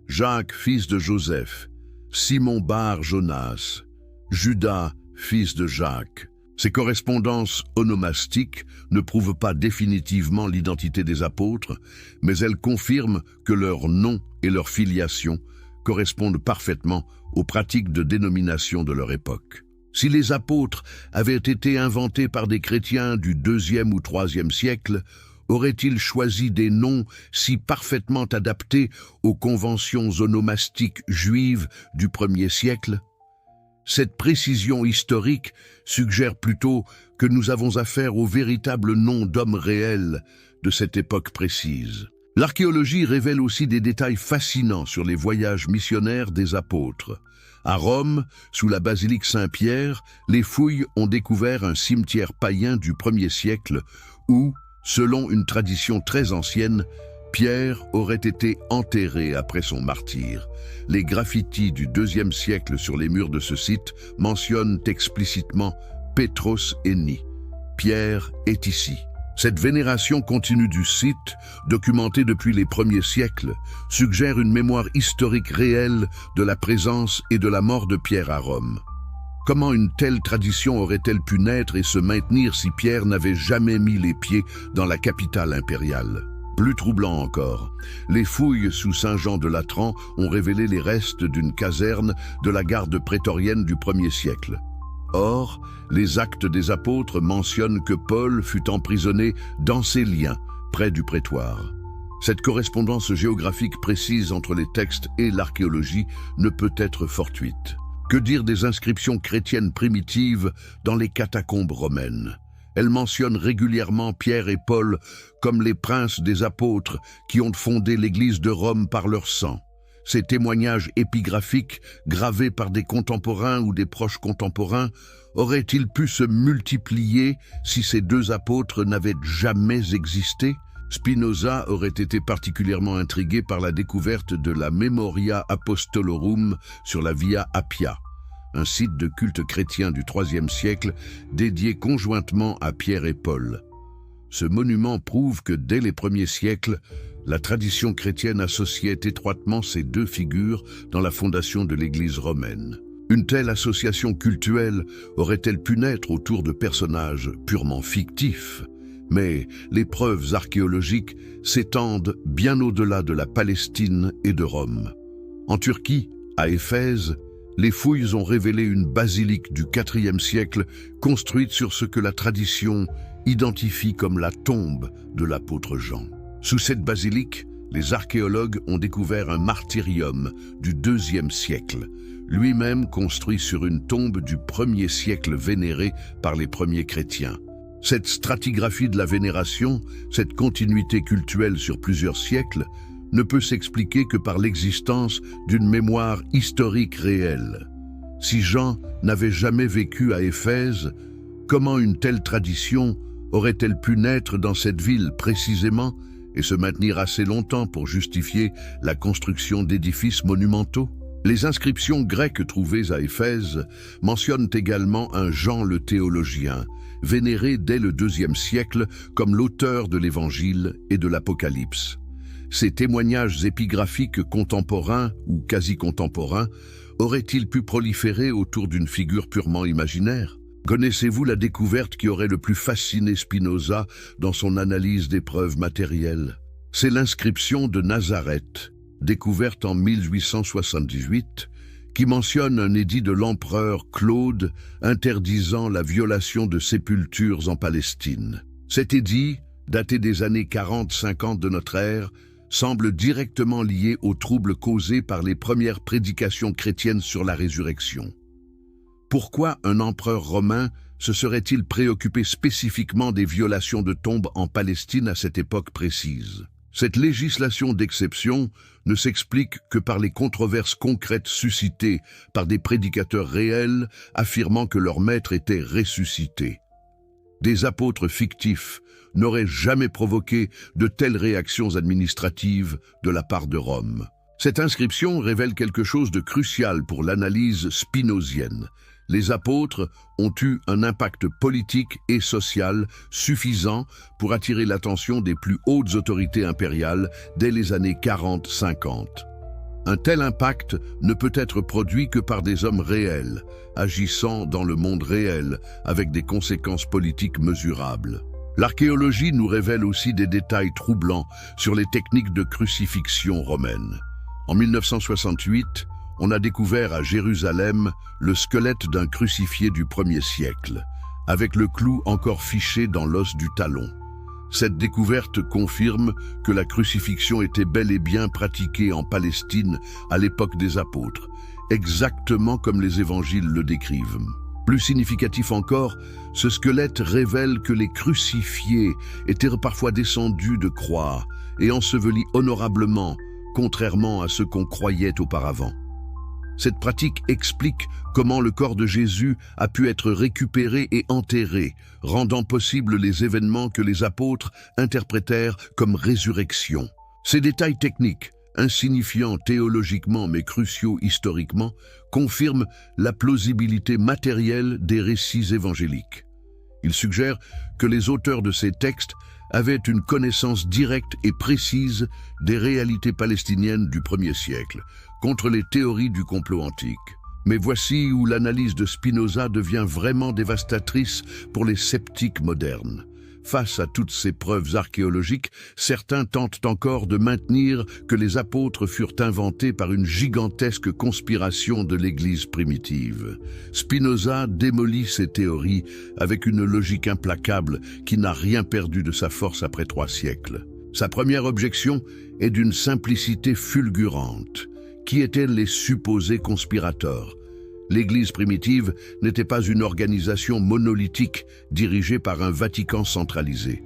Jacques, fils de Joseph, Simon Bar Jonas, Judas, fils de Jacques. Ces correspondances onomastiques ne prouvent pas définitivement l'identité des apôtres, mais elles confirment que leurs noms et leur filiation correspondent parfaitement aux pratiques de dénomination de leur époque. Si les apôtres avaient été inventés par des chrétiens du 2e ou 3e siècle, auraient-ils choisi des noms si parfaitement adaptés aux conventions onomastiques juives du 1er siècle? Cette précision historique suggère plutôt que nous avons affaire au véritable nom d'hommes réels de cette époque précise. L'archéologie révèle aussi des détails fascinants sur les voyages missionnaires des apôtres. À Rome, sous la basilique Saint-Pierre, les fouilles ont découvert un cimetière païen du 1er siècle où, selon une tradition très ancienne, Pierre aurait été enterré après son martyre. Les graffitis du IIe siècle sur les murs de ce site mentionnent explicitement « Petros Eni ». Pierre est ici. Cette vénération continue du site, documentée depuis les premiers siècles, suggère une mémoire historique réelle de la présence et de la mort de Pierre à Rome. Comment une telle tradition aurait-elle pu naître et se maintenir si Pierre n'avait jamais mis les pieds dans la capitale impériale? Plus troublant encore, les fouilles sous Saint-Jean de Latran ont révélé les restes d'une caserne de la garde prétorienne du 1er siècle. Or, les Actes des Apôtres mentionnent que Paul fut emprisonné dans ces liens, près du prétoire. Cette correspondance géographique précise entre les textes et l'archéologie ne peut être fortuite. Que dire des inscriptions chrétiennes primitives dans les catacombes romaines? Elles mentionnent régulièrement Pierre et Paul comme les princes des apôtres qui ont fondé l'Église de Rome par leur sang. Ces témoignages épigraphiques, gravés par des contemporains ou des proches contemporains, auraient-ils pu se multiplier si ces deux apôtres n'avaient jamais existé? Spinoza aurait été particulièrement intrigué par la découverte de la Memoria Apostolorum sur la Via Appia, un site de culte chrétien du IIIe siècle dédié conjointement à Pierre et Paul. Ce monument prouve que dès les premiers siècles, la tradition chrétienne associait étroitement ces deux figures dans la fondation de l'Église romaine. Une telle association cultuelle aurait-elle pu naître autour de personnages purement fictifs? Mais les preuves archéologiques s'étendent bien au-delà de la Palestine et de Rome. En Turquie, à Éphèse, les fouilles ont révélé une basilique du IVe siècle construite sur ce que la tradition identifie comme la tombe de l'apôtre Jean. Sous cette basilique, les archéologues ont découvert un martyrium du IIe siècle, lui-même construit sur une tombe du 1er siècle vénérée par les premiers chrétiens. Cette stratigraphie de la vénération, cette continuité cultuelle sur plusieurs siècles, ne peut s'expliquer que par l'existence d'une mémoire historique réelle. Si Jean n'avait jamais vécu à Éphèse, comment une telle tradition aurait-elle pu naître dans cette ville précisément et se maintenir assez longtemps pour justifier la construction d'édifices monumentaux? Les inscriptions grecques trouvées à Éphèse mentionnent également un Jean le théologien, vénéré dès le IIe siècle comme l'auteur de l'Évangile et de l'Apocalypse. Ces témoignages épigraphiques contemporains ou quasi-contemporains auraient-ils pu proliférer autour d'une figure purement imaginaire? Connaissez-vous la découverte qui aurait le plus fasciné Spinoza dans son analyse des preuves matérielles? C'est l'inscription de Nazareth, découverte en 1878, qui mentionne un édit de l'empereur Claude interdisant la violation de sépultures en Palestine. Cet édit, daté des années 40-50 de notre ère, semble directement lié aux troubles causés par les premières prédications chrétiennes sur la résurrection. Pourquoi un empereur romain se serait-il préoccupé spécifiquement des violations de tombes en Palestine à cette époque précise? Cette législation d'exception ne s'explique que par les controverses concrètes suscitées par des prédicateurs réels affirmant que leur maître était ressuscité. Des apôtres fictifs n'auraient jamais provoqué de telles réactions administratives de la part de Rome. Cette inscription révèle quelque chose de crucial pour l'analyse spinozienne. Les apôtres ont eu un impact politique et social suffisant pour attirer l'attention des plus hautes autorités impériales dès les années 40-50. Un tel impact ne peut être produit que par des hommes réels, agissant dans le monde réel, avec des conséquences politiques mesurables. L'archéologie nous révèle aussi des détails troublants sur les techniques de crucifixion romaines. En 1968, on a découvert à Jérusalem le squelette d'un crucifié du 1er siècle, avec le clou encore fiché dans l'os du talon. Cette découverte confirme que la crucifixion était bel et bien pratiquée en Palestine à l'époque des apôtres, exactement comme les évangiles le décrivent. Plus significatif encore, ce squelette révèle que les crucifiés étaient parfois descendus de croix et ensevelis honorablement, contrairement à ce qu'on croyait auparavant. Cette pratique explique comment le corps de Jésus a pu être récupéré et enterré, rendant possible les événements que les apôtres interprétèrent comme résurrection. Ces détails techniques, insignifiants théologiquement mais cruciaux historiquement, confirment la plausibilité matérielle des récits évangéliques. Ils suggèrent que les auteurs de ces textes avaient une connaissance directe et précise des réalités palestiniennes du 1er siècle, contre les théories du complot antique. Mais voici où l'analyse de Spinoza devient vraiment dévastatrice pour les sceptiques modernes. Face à toutes ces preuves archéologiques, certains tentent encore de maintenir que les apôtres furent inventés par une gigantesque conspiration de l'Église primitive. Spinoza démolit ces théories avec une logique implacable qui n'a rien perdu de sa force après 3 siècles. Sa première objection est d'une simplicité fulgurante. Qui étaient les supposés conspirateurs? L'Église primitive n'était pas une organisation monolithique dirigée par un Vatican centralisé.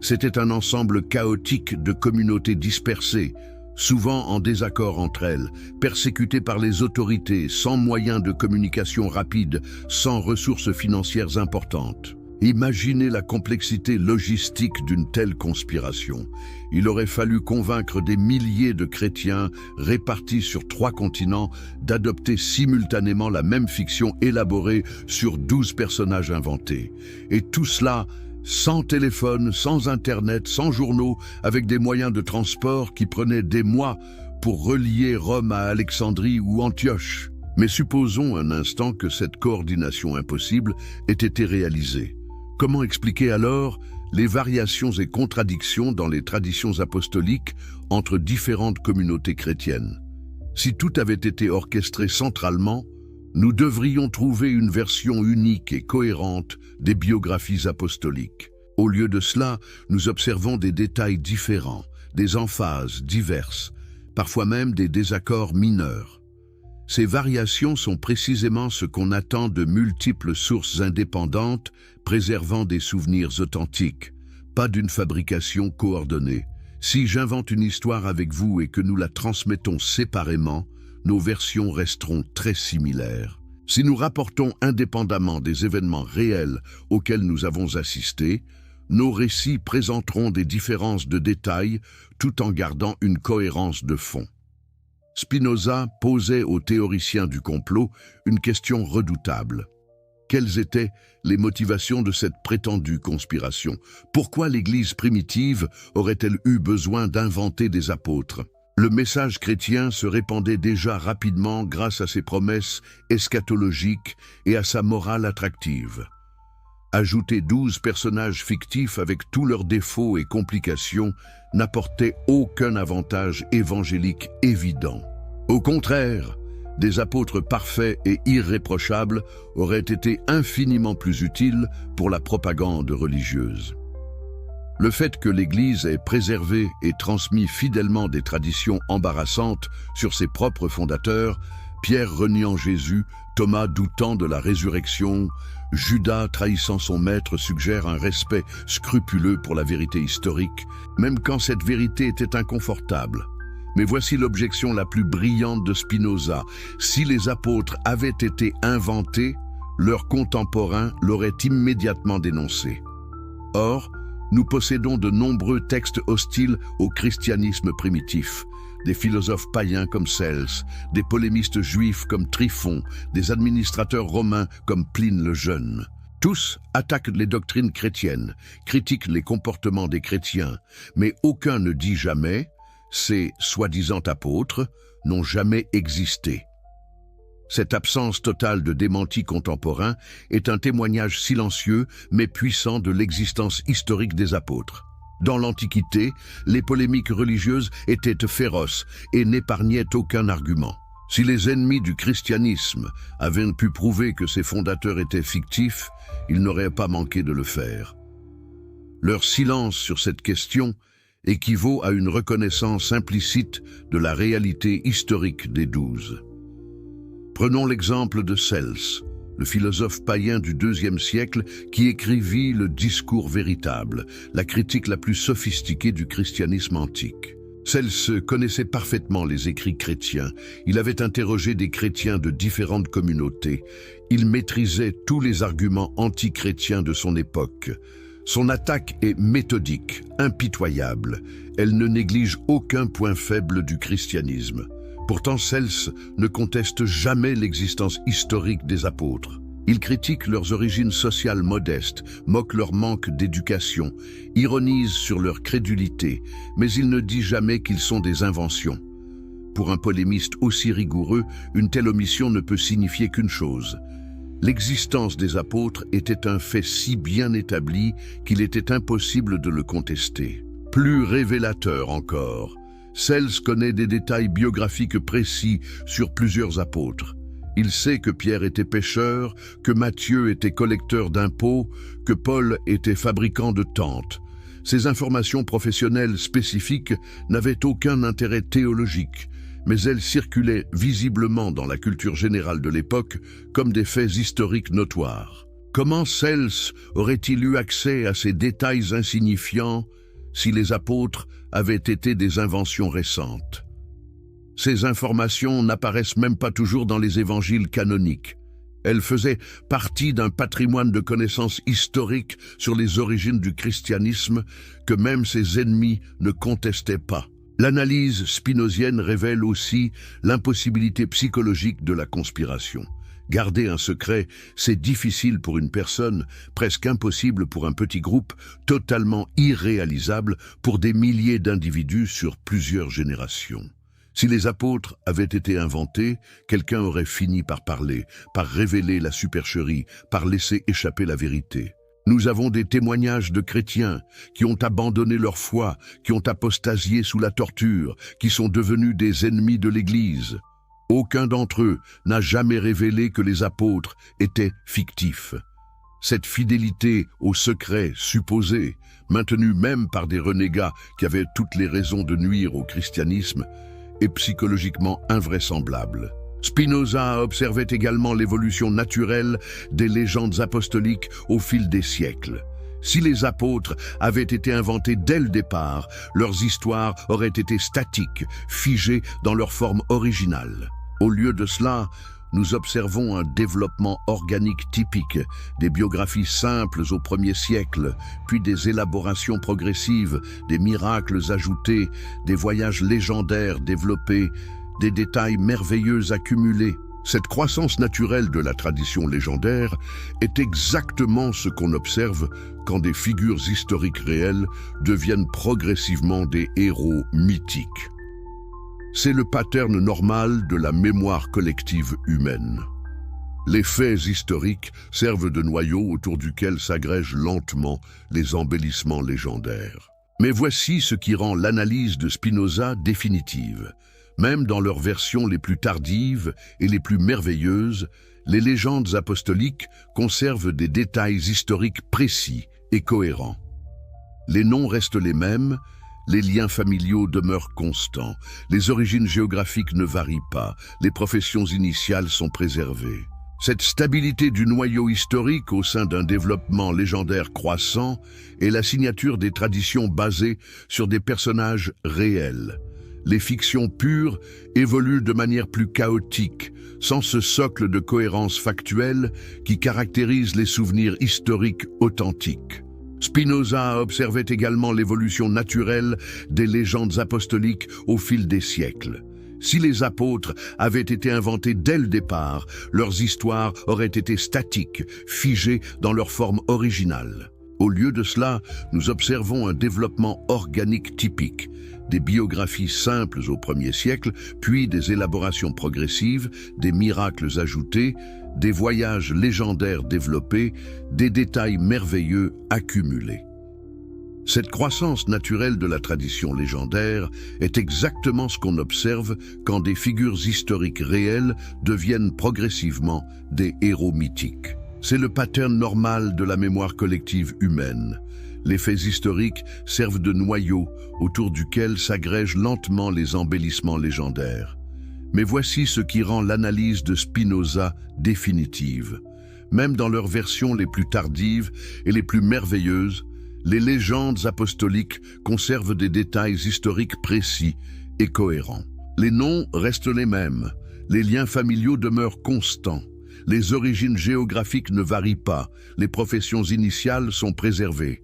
C'était un ensemble chaotique de communautés dispersées, souvent en désaccord entre elles, persécutées par les autorités, sans moyens de communication rapide, sans ressources financières importantes. Imaginez la complexité logistique d'une telle conspiration. Il aurait fallu convaincre des milliers de chrétiens répartis sur 3 continents d'adopter simultanément la même fiction élaborée sur 12 personnages inventés. Et tout cela sans téléphone, sans internet, sans journaux, avec des moyens de transport qui prenaient des mois pour relier Rome à Alexandrie ou Antioche. Mais supposons un instant que cette coordination impossible ait été réalisée. Comment expliquer alors les variations et contradictions dans les traditions apostoliques entre différentes communautés chrétiennes? Si tout avait été orchestré centralement, nous devrions trouver une version unique et cohérente des biographies apostoliques. Au lieu de cela, nous observons des détails différents, des emphases diverses, parfois même des désaccords mineurs. Ces variations sont précisément ce qu'on attend de multiples sources indépendantes préservant des souvenirs authentiques, pas d'une fabrication coordonnée. Si j'invente une histoire avec vous et que nous la transmettons séparément, nos versions resteront très similaires. Si nous rapportons indépendamment des événements réels auxquels nous avons assisté, nos récits présenteront des différences de détails tout en gardant une cohérence de fond. Spinoza posait aux théoriciens du complot une question redoutable. Quelles étaient les motivations de cette prétendue conspiration? Pourquoi l'Église primitive aurait-elle eu besoin d'inventer des apôtres? Le message chrétien se répandait déjà rapidement grâce à ses promesses eschatologiques et à sa morale attractive. Ajouter 12 personnages fictifs avec tous leurs défauts et complications n'apportait aucun avantage évangélique évident. Au contraire, des apôtres parfaits et irréprochables auraient été infiniment plus utiles pour la propagande religieuse. Le fait que l'Église ait préservé et transmis fidèlement des traditions embarrassantes sur ses propres fondateurs, Pierre reniant Jésus, Thomas doutant de la résurrection, Judas trahissant son maître suggère un respect scrupuleux pour la vérité historique, même quand cette vérité était inconfortable. Mais voici l'objection la plus brillante de Spinoza. Si les apôtres avaient été inventés, leurs contemporains l'auraient immédiatement dénoncé. Or, nous possédons de nombreux textes hostiles au christianisme primitif. Des philosophes païens comme Cels, des polémistes juifs comme Tryphon, des administrateurs romains comme Pline le Jeune. Tous attaquent les doctrines chrétiennes, critiquent les comportements des chrétiens, mais aucun ne dit jamais « ces soi-disant apôtres n'ont jamais existé ». Cette absence totale de démenti contemporain est un témoignage silencieux mais puissant de l'existence historique des apôtres. Dans l'Antiquité, les polémiques religieuses étaient féroces et n'épargnaient aucun argument. Si les ennemis du christianisme avaient pu prouver que ses fondateurs étaient fictifs, ils n'auraient pas manqué de le faire. Leur silence sur cette question équivaut à une reconnaissance implicite de la réalité historique des 12. Prenons l'exemple de Cels, le philosophe païen du IIe siècle qui écrivit le Discours véritable, la critique la plus sophistiquée du christianisme antique. Cels connaissait parfaitement les écrits chrétiens. Il avait interrogé des chrétiens de différentes communautés. Il maîtrisait tous les arguments antichrétiens de son époque. Son attaque est méthodique, impitoyable. Elle ne néglige aucun point faible du christianisme. Pourtant, Cels ne conteste jamais l'existence historique des apôtres. Il critique leurs origines sociales modestes, moque leur manque d'éducation, ironise sur leur crédulité, mais il ne dit jamais qu'ils sont des inventions. Pour un polémiste aussi rigoureux, une telle omission ne peut signifier qu'une chose. L'existence des apôtres était un fait si bien établi qu'il était impossible de le contester. Plus révélateur encore, Cels connaît des détails biographiques précis sur plusieurs apôtres. Il sait que Pierre était pêcheur, que Matthieu était collecteur d'impôts, que Paul était fabricant de tentes. Ces informations professionnelles spécifiques n'avaient aucun intérêt théologique, mais elles circulaient visiblement dans la culture générale de l'époque comme des faits historiques notoires. Comment Cels aurait-il eu accès à ces détails insignifiants si les apôtres avaient été des inventions récentes? Ces informations n'apparaissent même pas toujours dans les évangiles canoniques. Elles faisaient partie d'un patrimoine de connaissances historiques sur les origines du christianisme que même ses ennemis ne contestaient pas. L'analyse spinozienne révèle aussi l'impossibilité psychologique de la conspiration. Garder un secret, c'est difficile pour une personne, presque impossible pour un petit groupe, totalement irréalisable pour des milliers d'individus sur plusieurs générations. Si les apôtres avaient été inventés, quelqu'un aurait fini par parler, par révéler la supercherie, par laisser échapper la vérité. Nous avons des témoignages de chrétiens qui ont abandonné leur foi, qui ont apostasié sous la torture, qui sont devenus des ennemis de l'Église. Aucun d'entre eux n'a jamais révélé que les apôtres étaient fictifs. Cette fidélité au secret supposé, maintenue même par des renégats qui avaient toutes les raisons de nuire au christianisme, est psychologiquement invraisemblable. Spinoza observait également l'évolution naturelle des légendes apostoliques au fil des siècles. Si les apôtres avaient été inventés dès le départ, leurs histoires auraient été statiques, figées dans leur forme originale. Au lieu de cela, nous observons un développement organique typique, des biographies simples au 1er siècle, puis des élaborations progressives, des miracles ajoutés, des voyages légendaires développés, des détails merveilleux accumulés. Cette croissance naturelle de la tradition légendaire est exactement ce qu'on observe quand des figures historiques réelles deviennent progressivement des héros mythiques. C'est le pattern normal de la mémoire collective humaine. Les faits historiques servent de noyau autour duquel s'agrègent lentement les embellissements légendaires. Mais voici ce qui rend l'analyse de Spinoza définitive. Même dans leurs versions les plus tardives et les plus merveilleuses, les légendes apostoliques conservent des détails historiques précis et cohérents. Les noms restent les mêmes, les liens familiaux demeurent constants, les origines géographiques ne varient pas, les professions initiales sont préservées. Cette stabilité du noyau historique au sein d'un développement légendaire croissant est la signature des traditions basées sur des personnages réels. Les fictions pures évoluent de manière plus chaotique, sans ce socle de cohérence factuelle qui caractérise les souvenirs historiques authentiques. Spinoza observait également l'évolution naturelle des légendes apostoliques au fil des siècles. Si les apôtres avaient été inventés dès le départ, leurs histoires auraient été statiques, figées dans leur forme originale. Au lieu de cela, nous observons un développement organique typique, des biographies simples au 1er siècle, puis des élaborations progressives, des miracles ajoutés, des voyages légendaires développés, des détails merveilleux accumulés. Cette croissance naturelle de la tradition légendaire est exactement ce qu'on observe quand des figures historiques réelles deviennent progressivement des héros mythiques. C'est le pattern normal de la mémoire collective humaine. Les faits historiques servent de noyau autour duquel s'agrègent lentement les embellissements légendaires. Mais voici ce qui rend l'analyse de Spinoza définitive. Même dans leurs versions les plus tardives et les plus merveilleuses, les légendes apostoliques conservent des détails historiques précis et cohérents. Les noms restent les mêmes, les liens familiaux demeurent constants, les origines géographiques ne varient pas, les professions initiales sont préservées.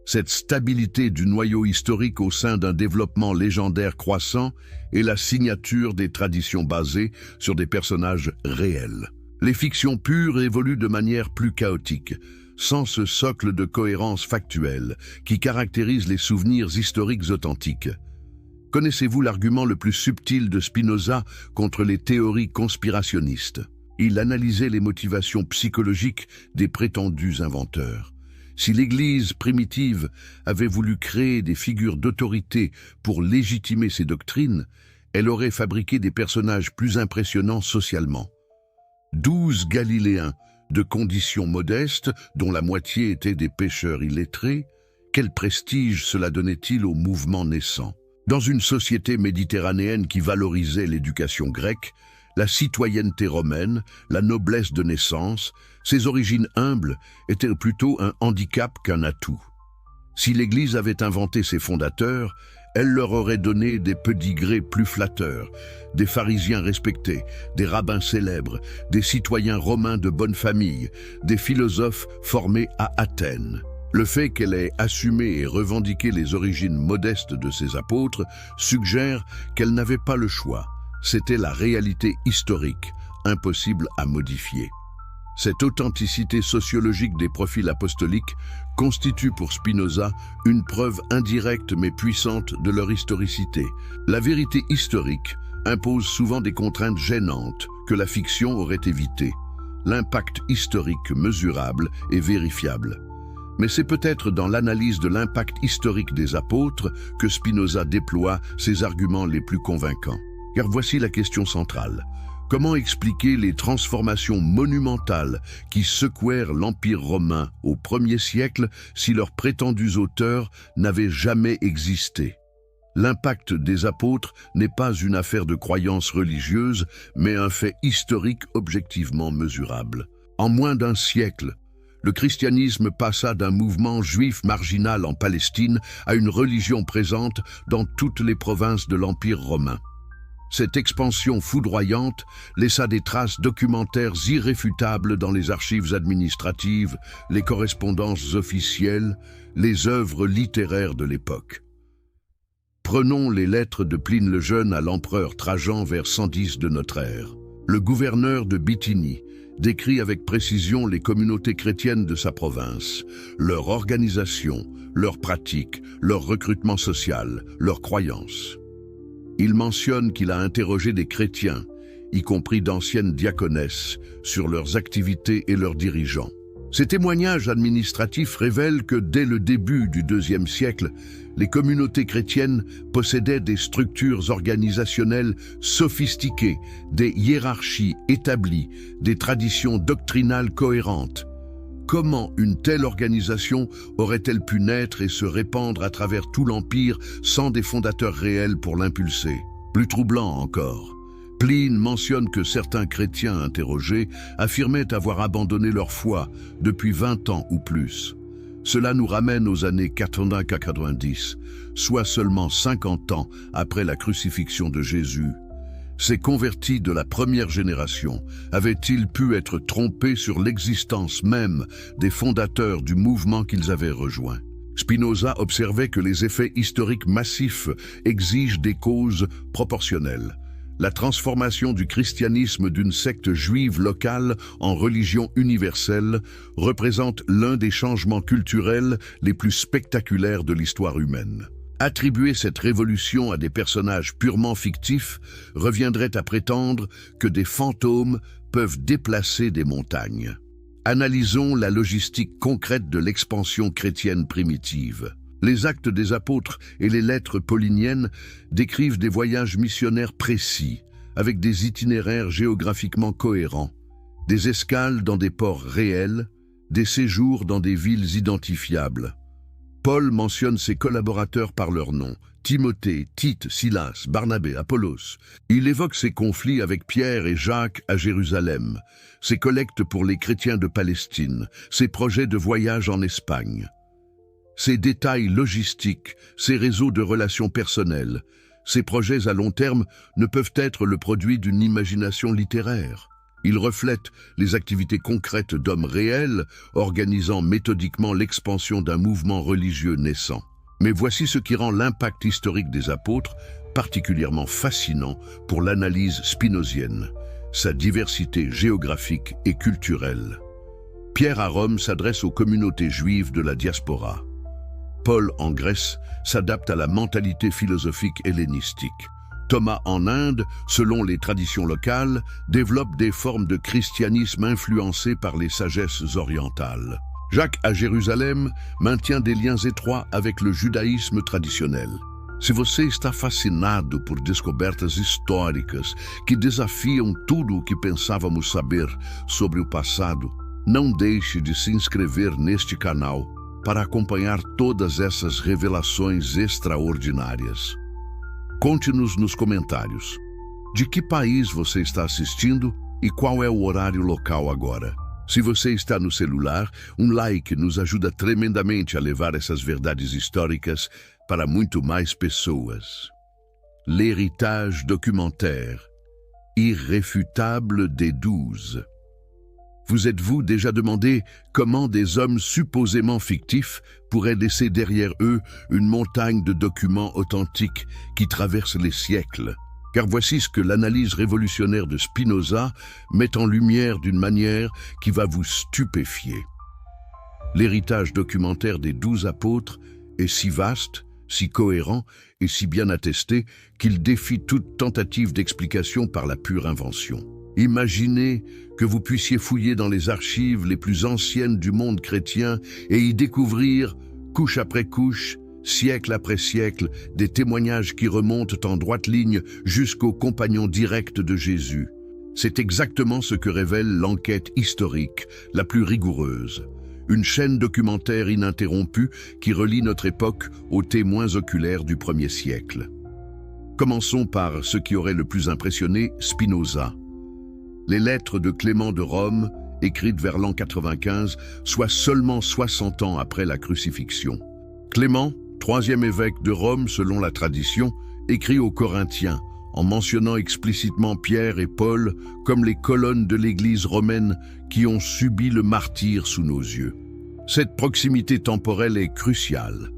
Cette stabilité du noyau historique au sein d'un développement légendaire croissant est la signature des traditions basées sur des personnages réels. Les fictions pures évoluent de manière plus chaotique, sans ce socle de cohérence factuelle qui caractérise les souvenirs historiques authentiques. Connaissez-vous l'argument le plus subtil de Spinoza contre les théories conspirationnistes? Il analysait les motivations psychologiques des prétendus inventeurs. Si l'Église primitive avait voulu créer des figures d'autorité pour légitimer ses doctrines, elle aurait fabriqué des personnages plus impressionnants socialement. 12 Galiléens de conditions modestes, dont la moitié étaient des pêcheurs illettrés, quel prestige cela donnait-il au mouvement naissant? Dans une société méditerranéenne qui valorisait l'éducation grecque, la citoyenneté romaine, la noblesse de naissance, ses origines humbles étaient plutôt un handicap qu'un atout. Si l'Église avait inventé ses fondateurs, elle leur aurait donné des pédigrés plus flatteurs, des pharisiens respectés, des rabbins célèbres, des citoyens romains de bonne famille, des philosophes formés à Athènes. Le fait qu'elle ait assumé et revendiqué les origines modestes de ses apôtres suggère qu'elle n'avait pas le choix. C'était la réalité historique, impossible à modifier. Cette authenticité sociologique des profils apostoliques constitue pour Spinoza une preuve indirecte mais puissante de leur historicité. La vérité historique impose souvent des contraintes gênantes que la fiction aurait évitées. L'impact historique mesurable et vérifiable. Mais c'est peut-être dans l'analyse de l'impact historique des apôtres que Spinoza déploie ses arguments les plus convaincants. Car voici la question centrale. Comment expliquer les transformations monumentales qui secouèrent l'Empire romain au 1er siècle si leurs prétendus auteurs n'avaient jamais existé? L'impact des apôtres n'est pas une affaire de croyance religieuse, mais un fait historique objectivement mesurable. En moins d'un siècle, le christianisme passa d'un mouvement juif marginal en Palestine à une religion présente dans toutes les provinces de l'Empire romain. Cette expansion foudroyante laissa des traces documentaires irréfutables dans les archives administratives, les correspondances officielles, les œuvres littéraires de l'époque. Prenons les lettres de Pline le Jeune à l'empereur Trajan vers 110 de notre ère. Le gouverneur de Bithynie décrit avec précision les communautés chrétiennes de sa province, leur organisation, leurs pratiques, leur recrutement social, leurs croyances. Il mentionne qu'il a interrogé des chrétiens, y compris d'anciennes diaconesses, sur leurs activités et leurs dirigeants. Ces témoignages administratifs révèlent que dès le début du IIe siècle, les communautés chrétiennes possédaient des structures organisationnelles sophistiquées, des hiérarchies établies, des traditions doctrinales cohérentes. Comment une telle organisation aurait-elle pu naître et se répandre à travers tout l'Empire sans des fondateurs réels pour l'impulser? Plus troublant encore, Pline mentionne que certains chrétiens interrogés affirmaient avoir abandonné leur foi depuis 20 ans ou plus. Cela nous ramène aux années 80-90, soit seulement 50 ans après la crucifixion de Jésus. Ces convertis de la première génération avaient-ils pu être trompés sur l'existence même des fondateurs du mouvement qu'ils avaient rejoint? Spinoza observait que les effets historiques massifs exigent des causes proportionnelles. La transformation du christianisme d'une secte juive locale en religion universelle représente l'un des changements culturels les plus spectaculaires de l'histoire humaine. Attribuer cette révolution à des personnages purement fictifs reviendrait à prétendre que des fantômes peuvent déplacer des montagnes. Analysons la logistique concrète de l'expansion chrétienne primitive. Les actes des apôtres et les lettres pauliniennes décrivent des voyages missionnaires précis, avec des itinéraires géographiquement cohérents, des escales dans des ports réels, des séjours dans des villes identifiables. Paul mentionne ses collaborateurs par leur nom, Timothée, Tite, Silas, Barnabé, Apollos. Il évoque ses conflits avec Pierre et Jacques à Jérusalem, ses collectes pour les chrétiens de Palestine, ses projets de voyage en Espagne. Ces détails logistiques, ces réseaux de relations personnelles, ces projets à long terme ne peuvent être le produit d'une imagination littéraire. Il reflète les activités concrètes d'hommes réels, organisant méthodiquement l'expansion d'un mouvement religieux naissant. Mais voici ce qui rend l'impact historique des apôtres particulièrement fascinant pour l'analyse spinozienne, sa diversité géographique et culturelle. Pierre à Rome s'adresse aux communautés juives de la diaspora. Paul en Grèce s'adapte à la mentalité philosophique hellénistique. Thomas en Inde, selon les traditions locales, développe des formes de christianisme influencées par les sagesses orientales. Jacques à Jérusalem maintient des liens étroits avec le judaïsme traditionnel. Se você está fascinado por descobertas históricas que desafiam tudo o que pensávamos saber sobre o passado, não deixe de se inscrever neste canal para acompanhar todas essas revelações extraordinárias. Conte-nos nos comentários. De que país você está assistindo e qual é o horário local agora? Se você está no celular, like nos ajuda tremendamente a levar essas verdades históricas para muito mais pessoas. L'héritage documentaire, irréfutable des 12. Vous êtes-vous déjà demandé comment des hommes supposément fictifs pourraient laisser derrière eux une montagne de documents authentiques qui traversent les siècles? Car voici ce que l'analyse révolutionnaire de Spinoza met en lumière d'une manière qui va vous stupéfier. L'héritage documentaire des 12 apôtres est si vaste, si cohérent et si bien attesté qu'il défie toute tentative d'explication par la pure invention. Imaginez que vous puissiez fouiller dans les archives les plus anciennes du monde chrétien et y découvrir, couche après couche, siècle après siècle, des témoignages qui remontent en droite ligne jusqu'aux compagnons directs de Jésus. C'est exactement ce que révèle l'enquête historique la plus rigoureuse. Une chaîne documentaire ininterrompue qui relie notre époque aux témoins oculaires du 1er siècle. Commençons par ce qui aurait le plus impressionné Spinoza. Les lettres de Clément de Rome, écrites vers l'an 95, soit seulement 60 ans après la crucifixion. Clément, 3e évêque de Rome selon la tradition, écrit aux Corinthiens, en mentionnant explicitement Pierre et Paul comme les colonnes de l'Église romaine qui ont subi le martyre sous nos yeux. Cette proximité temporelle est cruciale.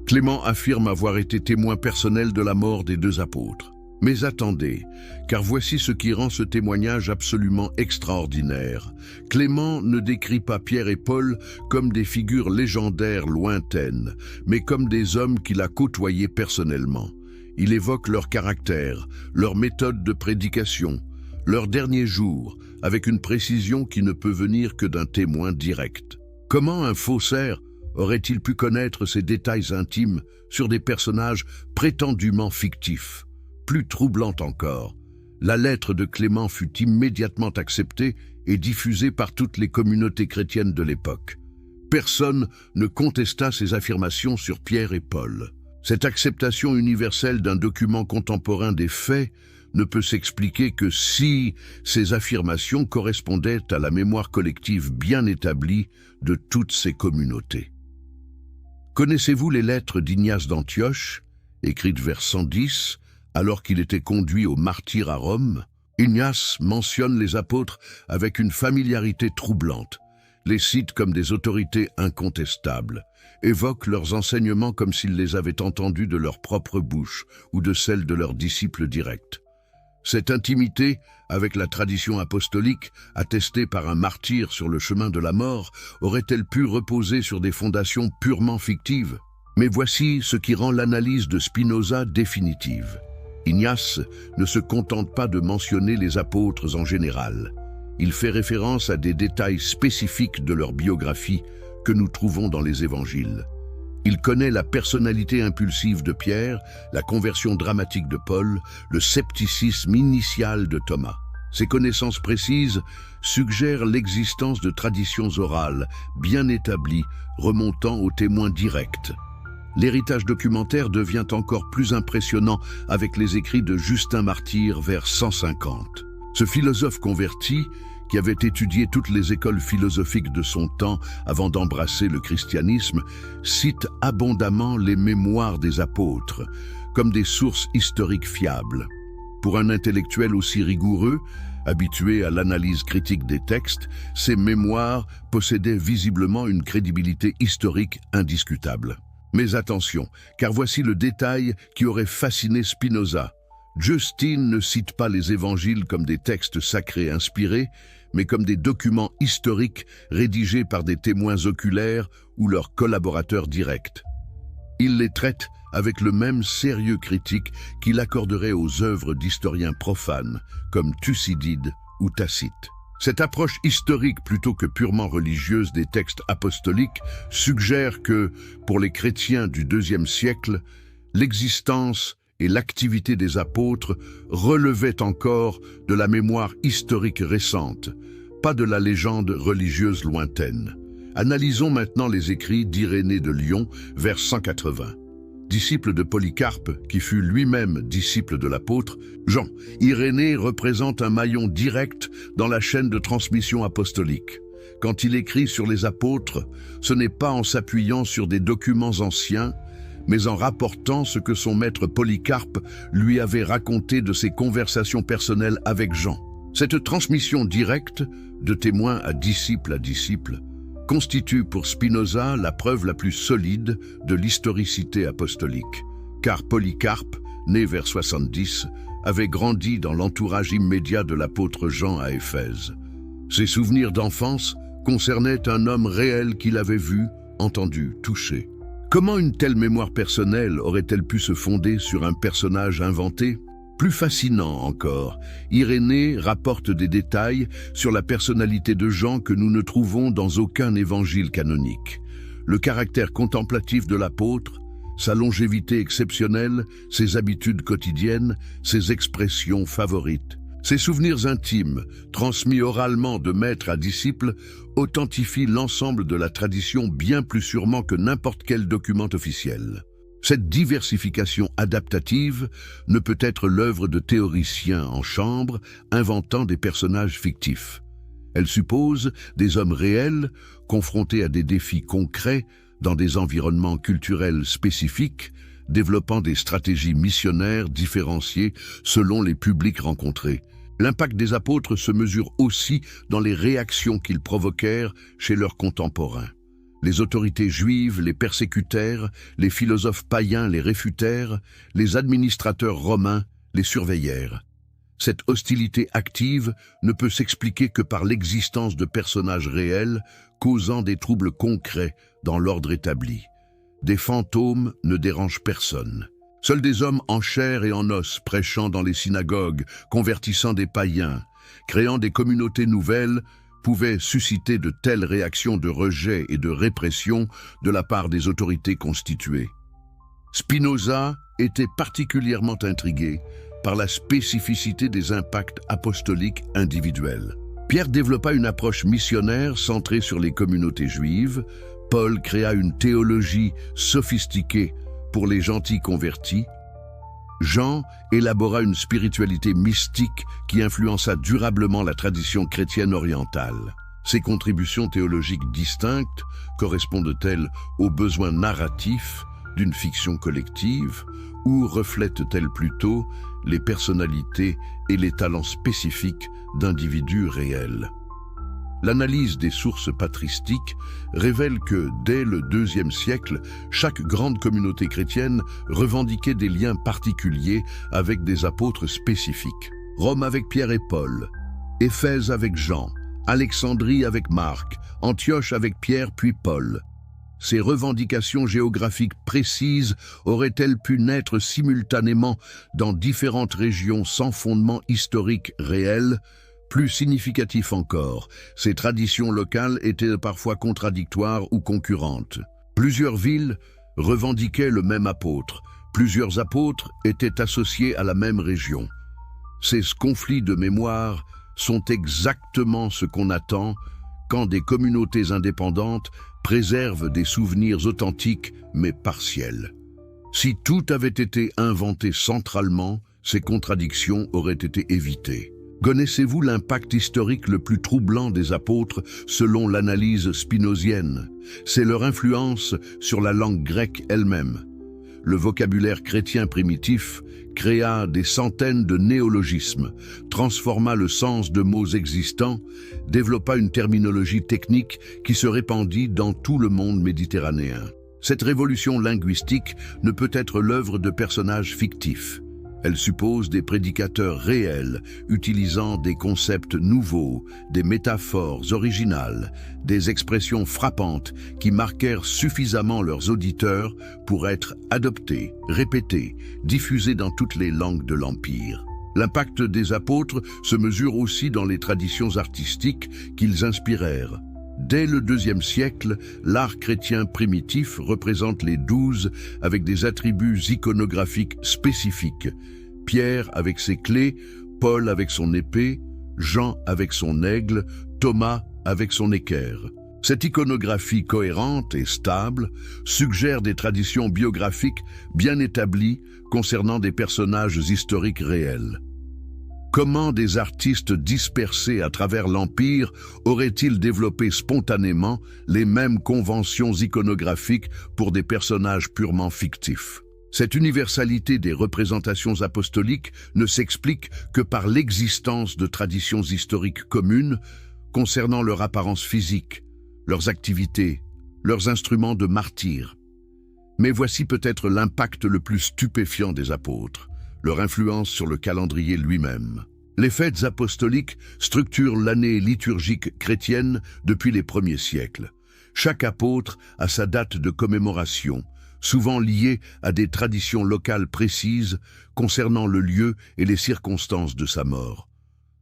Clément affirme avoir été témoin personnel de la mort des 2 apôtres. Mais attendez, car voici ce qui rend ce témoignage absolument extraordinaire. Clément ne décrit pas Pierre et Paul comme des figures légendaires lointaines, mais comme des hommes qu'il a côtoyés personnellement. Il évoque leur caractère, leur méthode de prédication, leurs derniers jours, avec une précision qui ne peut venir que d'un témoin direct. Comment un faussaire aurait-il pu connaître ces détails intimes sur des personnages prétendument fictifs? Plus troublante encore, la lettre de Clément fut immédiatement acceptée et diffusée par toutes les communautés chrétiennes de l'époque. Personne ne contesta ces affirmations sur Pierre et Paul. Cette acceptation universelle d'un document contemporain des faits ne peut s'expliquer que si ces affirmations correspondaient à la mémoire collective bien établie de toutes ces communautés. Connaissez-vous les lettres d'Ignace d'Antioche, écrites vers 110, alors qu'il était conduit au martyre à Rome? Ignace mentionne les apôtres avec une familiarité troublante, les cite comme des autorités incontestables, évoque leurs enseignements comme s'ils les avaient entendus de leur propre bouche ou de celle de leurs disciples directs. Cette intimité avec la tradition apostolique, attestée par un martyr sur le chemin de la mort, aurait-elle pu reposer sur des fondations purement fictives? Mais voici ce qui rend l'analyse de Spinoza définitive. Ignace ne se contente pas de mentionner les apôtres en général. Il fait référence à des détails spécifiques de leur biographie que nous trouvons dans les évangiles. Il connaît la personnalité impulsive de Pierre, la conversion dramatique de Paul, le scepticisme initial de Thomas. Ces connaissances précises suggèrent l'existence de traditions orales bien établies remontant aux témoins directs. L'héritage documentaire devient encore plus impressionnant avec les écrits de Justin Martyr vers 150. Ce philosophe converti, qui avait étudié toutes les écoles philosophiques de son temps avant d'embrasser le christianisme, cite abondamment les mémoires des apôtres comme des sources historiques fiables. Pour un intellectuel aussi rigoureux, Habitués à l'analyse critique des textes, ces mémoires possédaient visiblement une crédibilité historique indiscutable. Mais attention, car voici le détail qui aurait fasciné Spinoza. Justine ne cite pas les évangiles comme des textes sacrés inspirés, mais comme des documents historiques rédigés par des témoins oculaires ou leurs collaborateurs directs. Il les traite avec le même sérieux critique qu'il accorderait aux œuvres d'historiens profanes, comme Thucydide ou Tacite. Cette approche historique plutôt que purement religieuse des textes apostoliques suggère que, pour les chrétiens du IIe siècle, l'existence et l'activité des apôtres relevaient encore de la mémoire historique récente, pas de la légende religieuse lointaine. Analysons maintenant les écrits d'Irénée de Lyon, vers 180. Disciple de Polycarpe, qui fut lui-même disciple de l'apôtre Jean, Irénée représente un maillon direct dans la chaîne de transmission apostolique. Quand il écrit sur les apôtres, ce n'est pas en s'appuyant sur des documents anciens, mais en rapportant ce que son maître Polycarpe lui avait raconté de ses conversations personnelles avec Jean. Cette transmission directe, de témoin à disciple, constitue pour Spinoza la preuve la plus solide de l'historicité apostolique, car Polycarpe, né vers 70, avait grandi dans l'entourage immédiat de l'apôtre Jean à Éphèse. Ses souvenirs d'enfance concernaient un homme réel qu'il avait vu, entendu, touché. Comment une telle mémoire personnelle aurait-elle pu se fonder sur un personnage inventé ? Plus fascinant encore, Irénée rapporte des détails sur la personnalité de Jean que nous ne trouvons dans aucun évangile canonique. Le caractère contemplatif de l'apôtre, sa longévité exceptionnelle, ses habitudes quotidiennes, ses expressions favorites. Ses souvenirs intimes, transmis oralement de maître à disciple, authentifient l'ensemble de la tradition bien plus sûrement que n'importe quel document officiel. Cette diversification adaptative ne peut être l'œuvre de théoriciens en chambre inventant des personnages fictifs. Elle suppose des hommes réels, confrontés à des défis concrets dans des environnements culturels spécifiques, développant des stratégies missionnaires différenciées selon les publics rencontrés. L'impact des apôtres se mesure aussi dans les réactions qu'ils provoquèrent chez leurs contemporains. Les autorités juives les persécutèrent, les philosophes païens les réfutèrent, les administrateurs romains les surveillèrent. Cette hostilité active ne peut s'expliquer que par l'existence de personnages réels causant des troubles concrets dans l'ordre établi. Des fantômes ne dérangent personne. Seuls des hommes en chair et en os prêchant dans les synagogues, convertissant des païens, créant des communautés nouvelles, pouvaient susciter de telles réactions de rejet et de répression de la part des autorités constituées. Spinoza était particulièrement intrigué par la spécificité des impacts apostoliques individuels. Pierre développa une approche missionnaire centrée sur les communautés juives, Paul créa une théologie sophistiquée pour les gentils convertis, Jean élabora une spiritualité mystique qui influença durablement la tradition chrétienne orientale. Ces contributions théologiques distinctes correspondent-elles aux besoins narratifs d'une fiction collective ou reflètent-elles plutôt les personnalités et les talents spécifiques d'individus réels? L'analyse des sources patristiques révèle que, dès le IIe siècle, chaque grande communauté chrétienne revendiquait des liens particuliers avec des apôtres spécifiques. Rome avec Pierre et Paul, Éphèse avec Jean, Alexandrie avec Marc, Antioche avec Pierre puis Paul. Ces revendications géographiques précises auraient-elles pu naître simultanément dans différentes régions sans fondement historique réel ? Plus significatif encore, ces traditions locales étaient parfois contradictoires ou concurrentes. Plusieurs villes revendiquaient le même apôtre, plusieurs apôtres étaient associés à la même région. Ces conflits de mémoire sont exactement ce qu'on attend quand des communautés indépendantes préservent des souvenirs authentiques mais partiels. Si tout avait été inventé centralement, ces contradictions auraient été évitées. Connaissez-vous l'impact historique le plus troublant des apôtres selon l'analyse spinozienne? C'est leur influence sur la langue grecque elle-même. le vocabulaire chrétien primitif créa des centaines de néologismes, transforma le sens de mots existants, développa une terminologie technique qui se répandit dans tout le monde méditerranéen. Cette révolution linguistique ne peut être l'œuvre de personnages fictifs. Elle suppose des prédicateurs réels, utilisant des concepts nouveaux, des métaphores originales, des expressions frappantes qui marquèrent suffisamment leurs auditeurs pour être adoptées, répétées, diffusées dans toutes les langues de l'Empire. L'impact des apôtres se mesure aussi dans les traditions artistiques qu'ils inspirèrent. Dès le IIe siècle, l'art chrétien primitif représente les 12 avec des attributs iconographiques spécifiques. Pierre avec ses clés, Paul avec son épée, Jean avec son aigle, Thomas avec son équerre. Cette iconographie cohérente et stable suggère des traditions biographiques bien établies concernant des personnages historiques réels. Comment des artistes dispersés à travers l'Empire auraient-ils développé spontanément les mêmes conventions iconographiques pour des personnages purement fictifs? Cette universalité des représentations apostoliques ne s'explique que par l'existence de traditions historiques communes concernant leur apparence physique, leurs activités, leurs instruments de martyrs. Mais voici peut-être l'impact le plus stupéfiant des apôtres, leur influence sur le calendrier lui-même. Les fêtes apostoliques structurent l'année liturgique chrétienne depuis les premiers siècles. Chaque apôtre a sa date de commémoration, souvent liée à des traditions locales précises concernant le lieu et les circonstances de sa mort.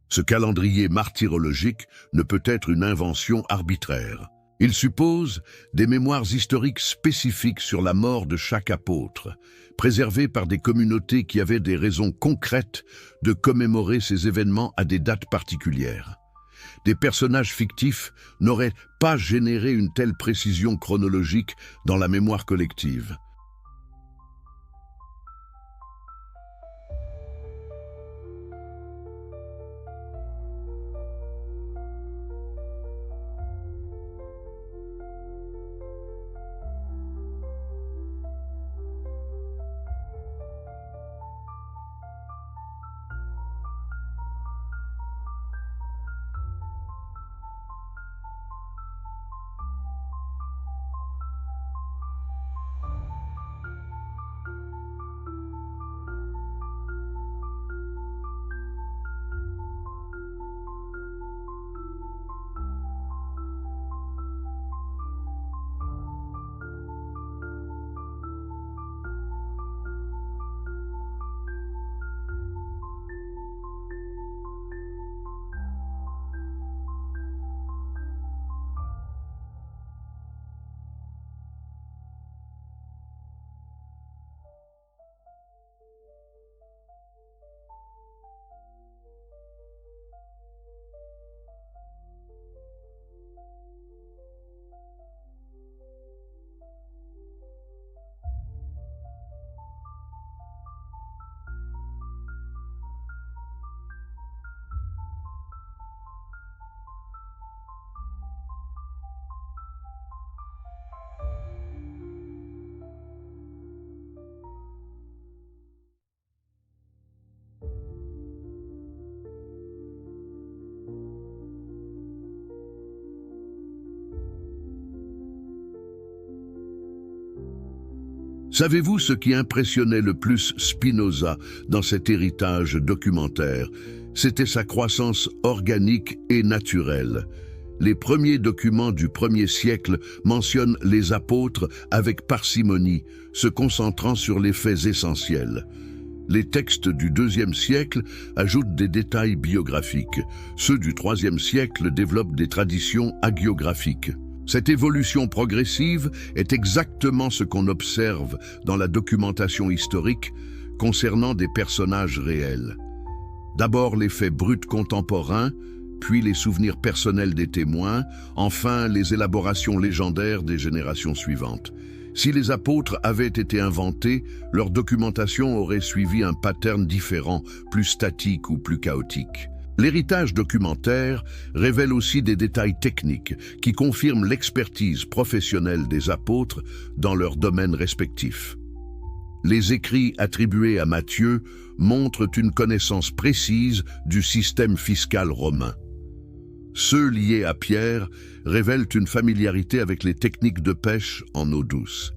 Ce calendrier martyrologique ne peut être une invention arbitraire. Il suppose des mémoires historiques spécifiques sur la mort de chaque apôtre, préservées par des communautés qui avaient des raisons concrètes de commémorer ces événements à des dates particulières. Des personnages fictifs n'auraient pas généré une telle précision chronologique dans la mémoire collective. Savez-vous ce qui impressionnait le plus Spinoza dans cet héritage documentaire? C'était sa croissance organique et naturelle. Les premiers documents du 1er siècle mentionnent les apôtres avec parcimonie, se concentrant sur les faits essentiels. Les textes du 2e siècle ajoutent des détails biographiques. Ceux du 3e siècle développent des traditions hagiographiques. Cette évolution progressive est exactement ce qu'on observe dans la documentation historique concernant des personnages réels. D'abord les faits bruts contemporains, puis les souvenirs personnels des témoins, enfin les élaborations légendaires des générations suivantes. Si les apôtres avaient été inventés, leur documentation aurait suivi un pattern différent, plus statique ou plus chaotique. L'héritage documentaire révèle aussi des détails techniques qui confirment l'expertise professionnelle des apôtres dans leurs domaines respectifs. Les écrits attribués à Matthieu montrent une connaissance précise du système fiscal romain. Ceux liés à Pierre révèlent une familiarité avec les techniques de pêche en eau douce.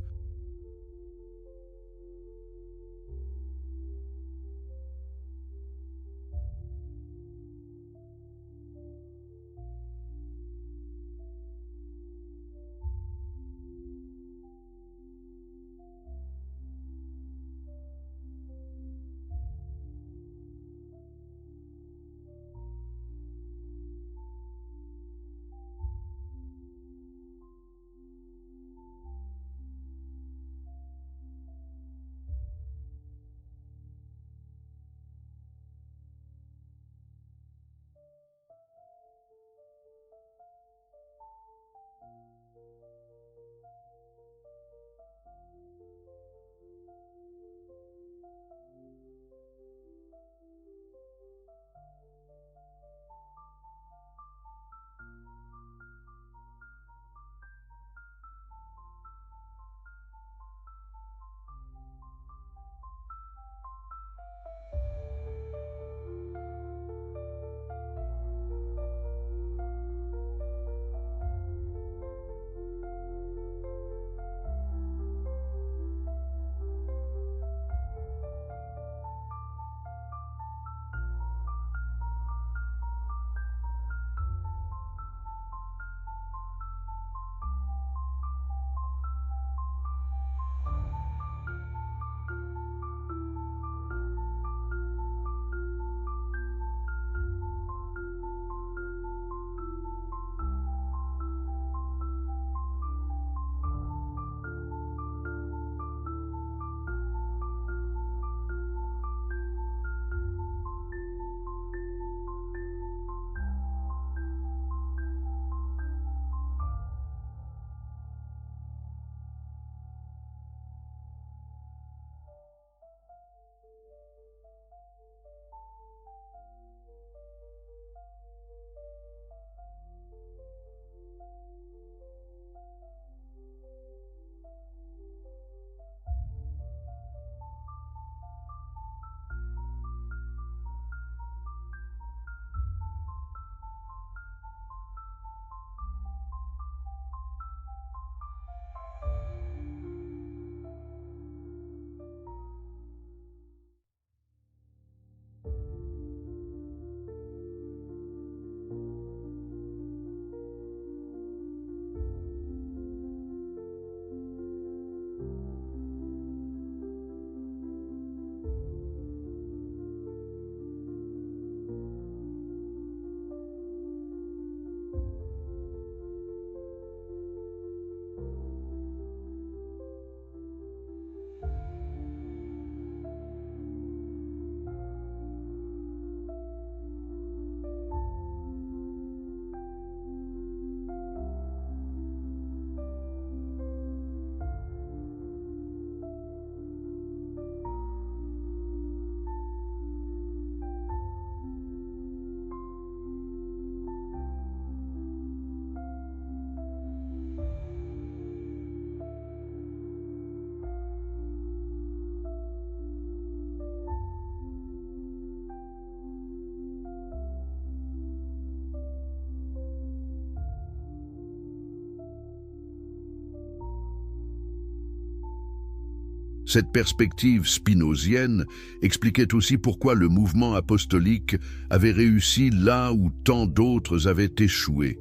Cette perspective spinozienne expliquait aussi pourquoi le mouvement apostolique avait réussi là où tant d'autres avaient échoué.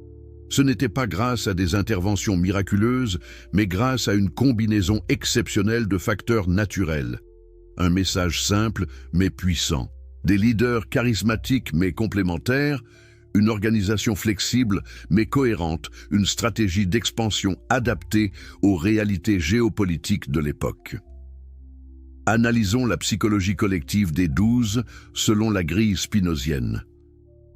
Ce n'était pas grâce à des interventions miraculeuses, mais grâce à une combinaison exceptionnelle de facteurs naturels. Un message simple mais puissant, des leaders charismatiques mais complémentaires, une organisation flexible mais cohérente, une stratégie d'expansion adaptée aux réalités géopolitiques de l'époque. Analysons la psychologie collective des 12 selon la grille spinozienne.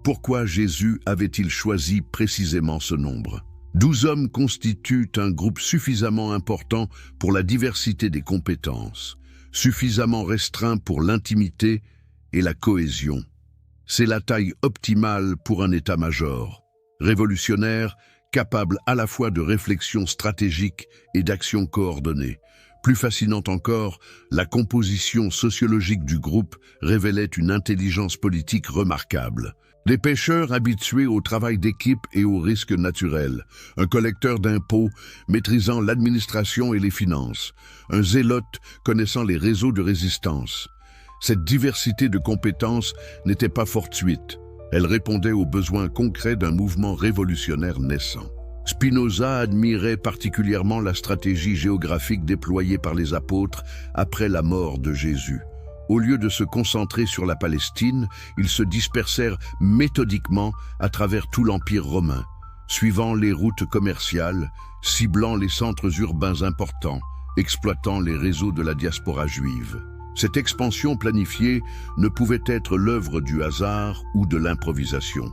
Pourquoi Jésus avait-il choisi précisément ce nombre? 12 hommes constituent un groupe suffisamment important pour la diversité des compétences, suffisamment restreint pour l'intimité et la cohésion. C'est la taille optimale pour un état-major, révolutionnaire, capable à la fois de réflexion stratégique et d'action coordonnée, Plus fascinante encore, la composition sociologique du groupe révélait une intelligence politique remarquable. Des pêcheurs habitués au travail d'équipe et aux risques naturels, un collecteur d'impôts maîtrisant l'administration et les finances, un zélote connaissant les réseaux de résistance. Cette diversité de compétences n'était pas fortuite. Elle répondait aux besoins concrets d'un mouvement révolutionnaire naissant. Spinoza admirait particulièrement la stratégie géographique déployée par les apôtres après la mort de Jésus. Au lieu de se concentrer sur la Palestine, ils se dispersèrent méthodiquement à travers tout l'Empire romain, suivant les routes commerciales, ciblant les centres urbains importants, exploitant les réseaux de la diaspora juive. Cette expansion planifiée ne pouvait être l'œuvre du hasard ou de l'improvisation.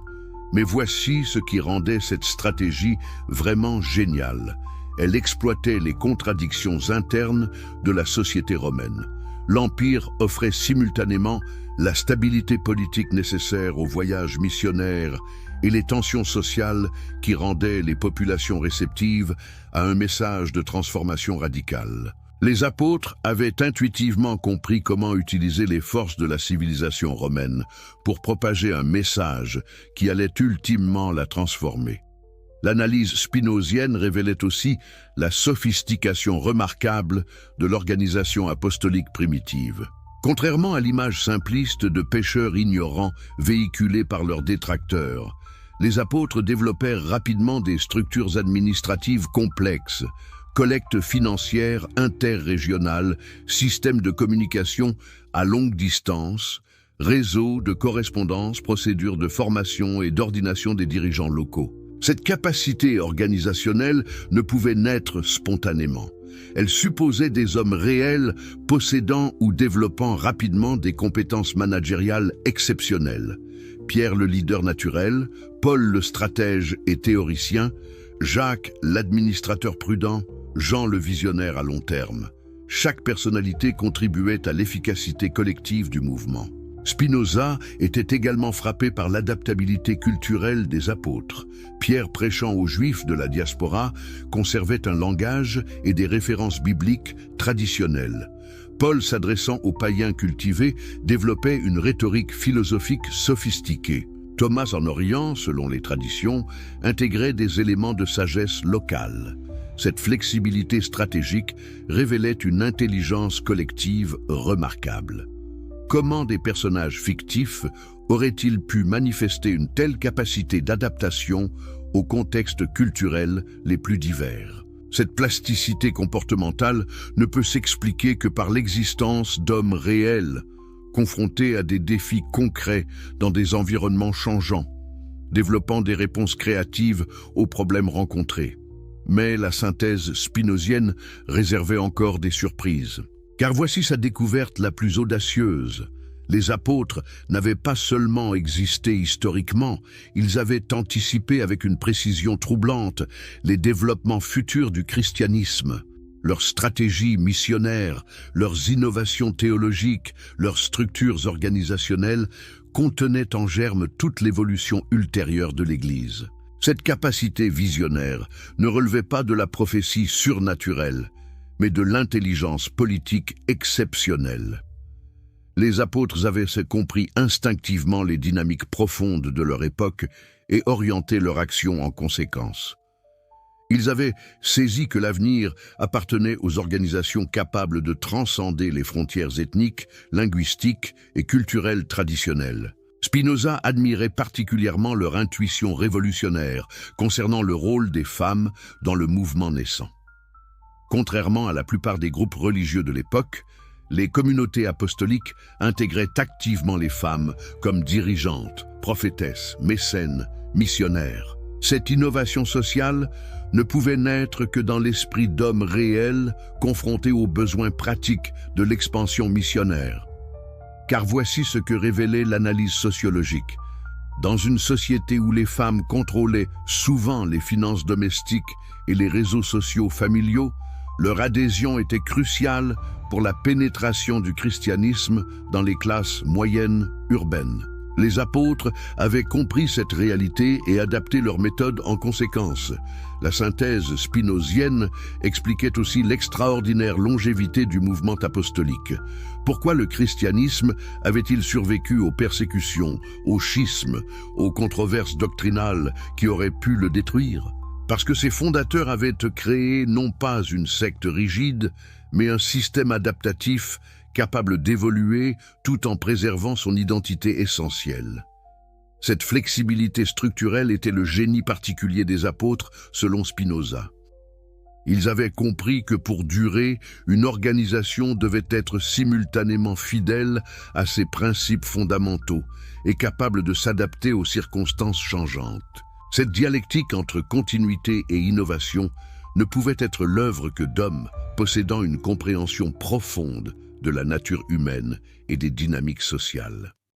Mais voici ce qui rendait cette stratégie vraiment géniale. Elle exploitait les contradictions internes de la société romaine. L'Empire offrait simultanément la stabilité politique nécessaire au voyage missionnaire et les tensions sociales qui rendaient les populations réceptives à un message de transformation radicale. Les apôtres avaient intuitivement compris comment utiliser les forces de la civilisation romaine pour propager un message qui allait ultimement la transformer. L'analyse spinozienne révélait aussi la sophistication remarquable de l'organisation apostolique primitive. Contrairement à l'image simpliste de pêcheurs ignorants véhiculée par leurs détracteurs, les apôtres développèrent rapidement des structures administratives complexes, collecte financière interrégionale, système de communication à longue distance, réseau de correspondance, procédures de formation et d'ordination des dirigeants locaux. Cette capacité organisationnelle ne pouvait naître spontanément. Elle supposait des hommes réels possédant ou développant rapidement des compétences managériales exceptionnelles. Pierre le leader naturel, Paul le stratège et théoricien, Jacques l'administrateur prudent, Jean le visionnaire à long terme. Chaque personnalité contribuait à l'efficacité collective du mouvement. Spinoza était également frappé par l'adaptabilité culturelle des apôtres. Pierre, prêchant aux Juifs de la diaspora, conservait un langage et des références bibliques traditionnelles. Paul, s'adressant aux païens cultivés, développait une rhétorique philosophique sophistiquée. Thomas, en Orient, selon les traditions, intégrait des éléments de sagesse locale. Cette flexibilité stratégique révélait une intelligence collective remarquable. Comment des personnages fictifs auraient-ils pu manifester une telle capacité d'adaptation aux contextes culturels les plus divers? Cette plasticité comportementale ne peut s'expliquer que par l'existence d'hommes réels, confrontés à des défis concrets dans des environnements changeants, développant des réponses créatives aux problèmes rencontrés. Mais la synthèse spinozienne réservait encore des surprises. Car voici sa découverte la plus audacieuse. Les apôtres n'avaient pas seulement existé historiquement, ils avaient anticipé avec une précision troublante les développements futurs du christianisme. Leurs stratégies missionnaires, leurs innovations théologiques, leurs structures organisationnelles contenaient en germe toute l'évolution ultérieure de l'Église. Cette capacité visionnaire ne relevait pas de la prophétie surnaturelle, mais de l'intelligence politique exceptionnelle. Les apôtres avaient compris instinctivement les dynamiques profondes de leur époque et orienté leur action en conséquence. Ils avaient saisi que l'avenir appartenait aux organisations capables de transcender les frontières ethniques, linguistiques et culturelles traditionnelles. Spinoza admirait particulièrement leur intuition révolutionnaire concernant le rôle des femmes dans le mouvement naissant. Contrairement à la plupart des groupes religieux de l'époque, les communautés apostoliques intégraient activement les femmes comme dirigeantes, prophétesses, mécènes, missionnaires. Cette innovation sociale ne pouvait naître que dans l'esprit d'hommes réels confrontés aux besoins pratiques de l'expansion missionnaire. Car voici ce que révélait l'analyse sociologique. Dans une société où les femmes contrôlaient souvent les finances domestiques et les réseaux sociaux familiaux, leur adhésion était cruciale pour la pénétration du christianisme dans les classes moyennes urbaines. Les apôtres avaient compris cette réalité et adapté leur méthode en conséquence. La synthèse spinozienne expliquait aussi l'extraordinaire longévité du mouvement apostolique. Pourquoi le christianisme avait-il survécu aux persécutions, aux schismes, aux controverses doctrinales qui auraient pu le détruire? Parce que ses fondateurs avaient créé non pas une secte rigide, mais un système adaptatif capable d'évoluer tout en préservant son identité essentielle. Cette flexibilité structurelle était le génie particulier des apôtres, selon Spinoza. Ils avaient compris que pour durer, une organisation devait être simultanément fidèle à ses principes fondamentaux et capable de s'adapter aux circonstances changeantes. Cette dialectique entre continuité et innovation ne pouvait être l'œuvre que d'hommes possédant une compréhension profonde de la nature humaine et des dynamiques sociales.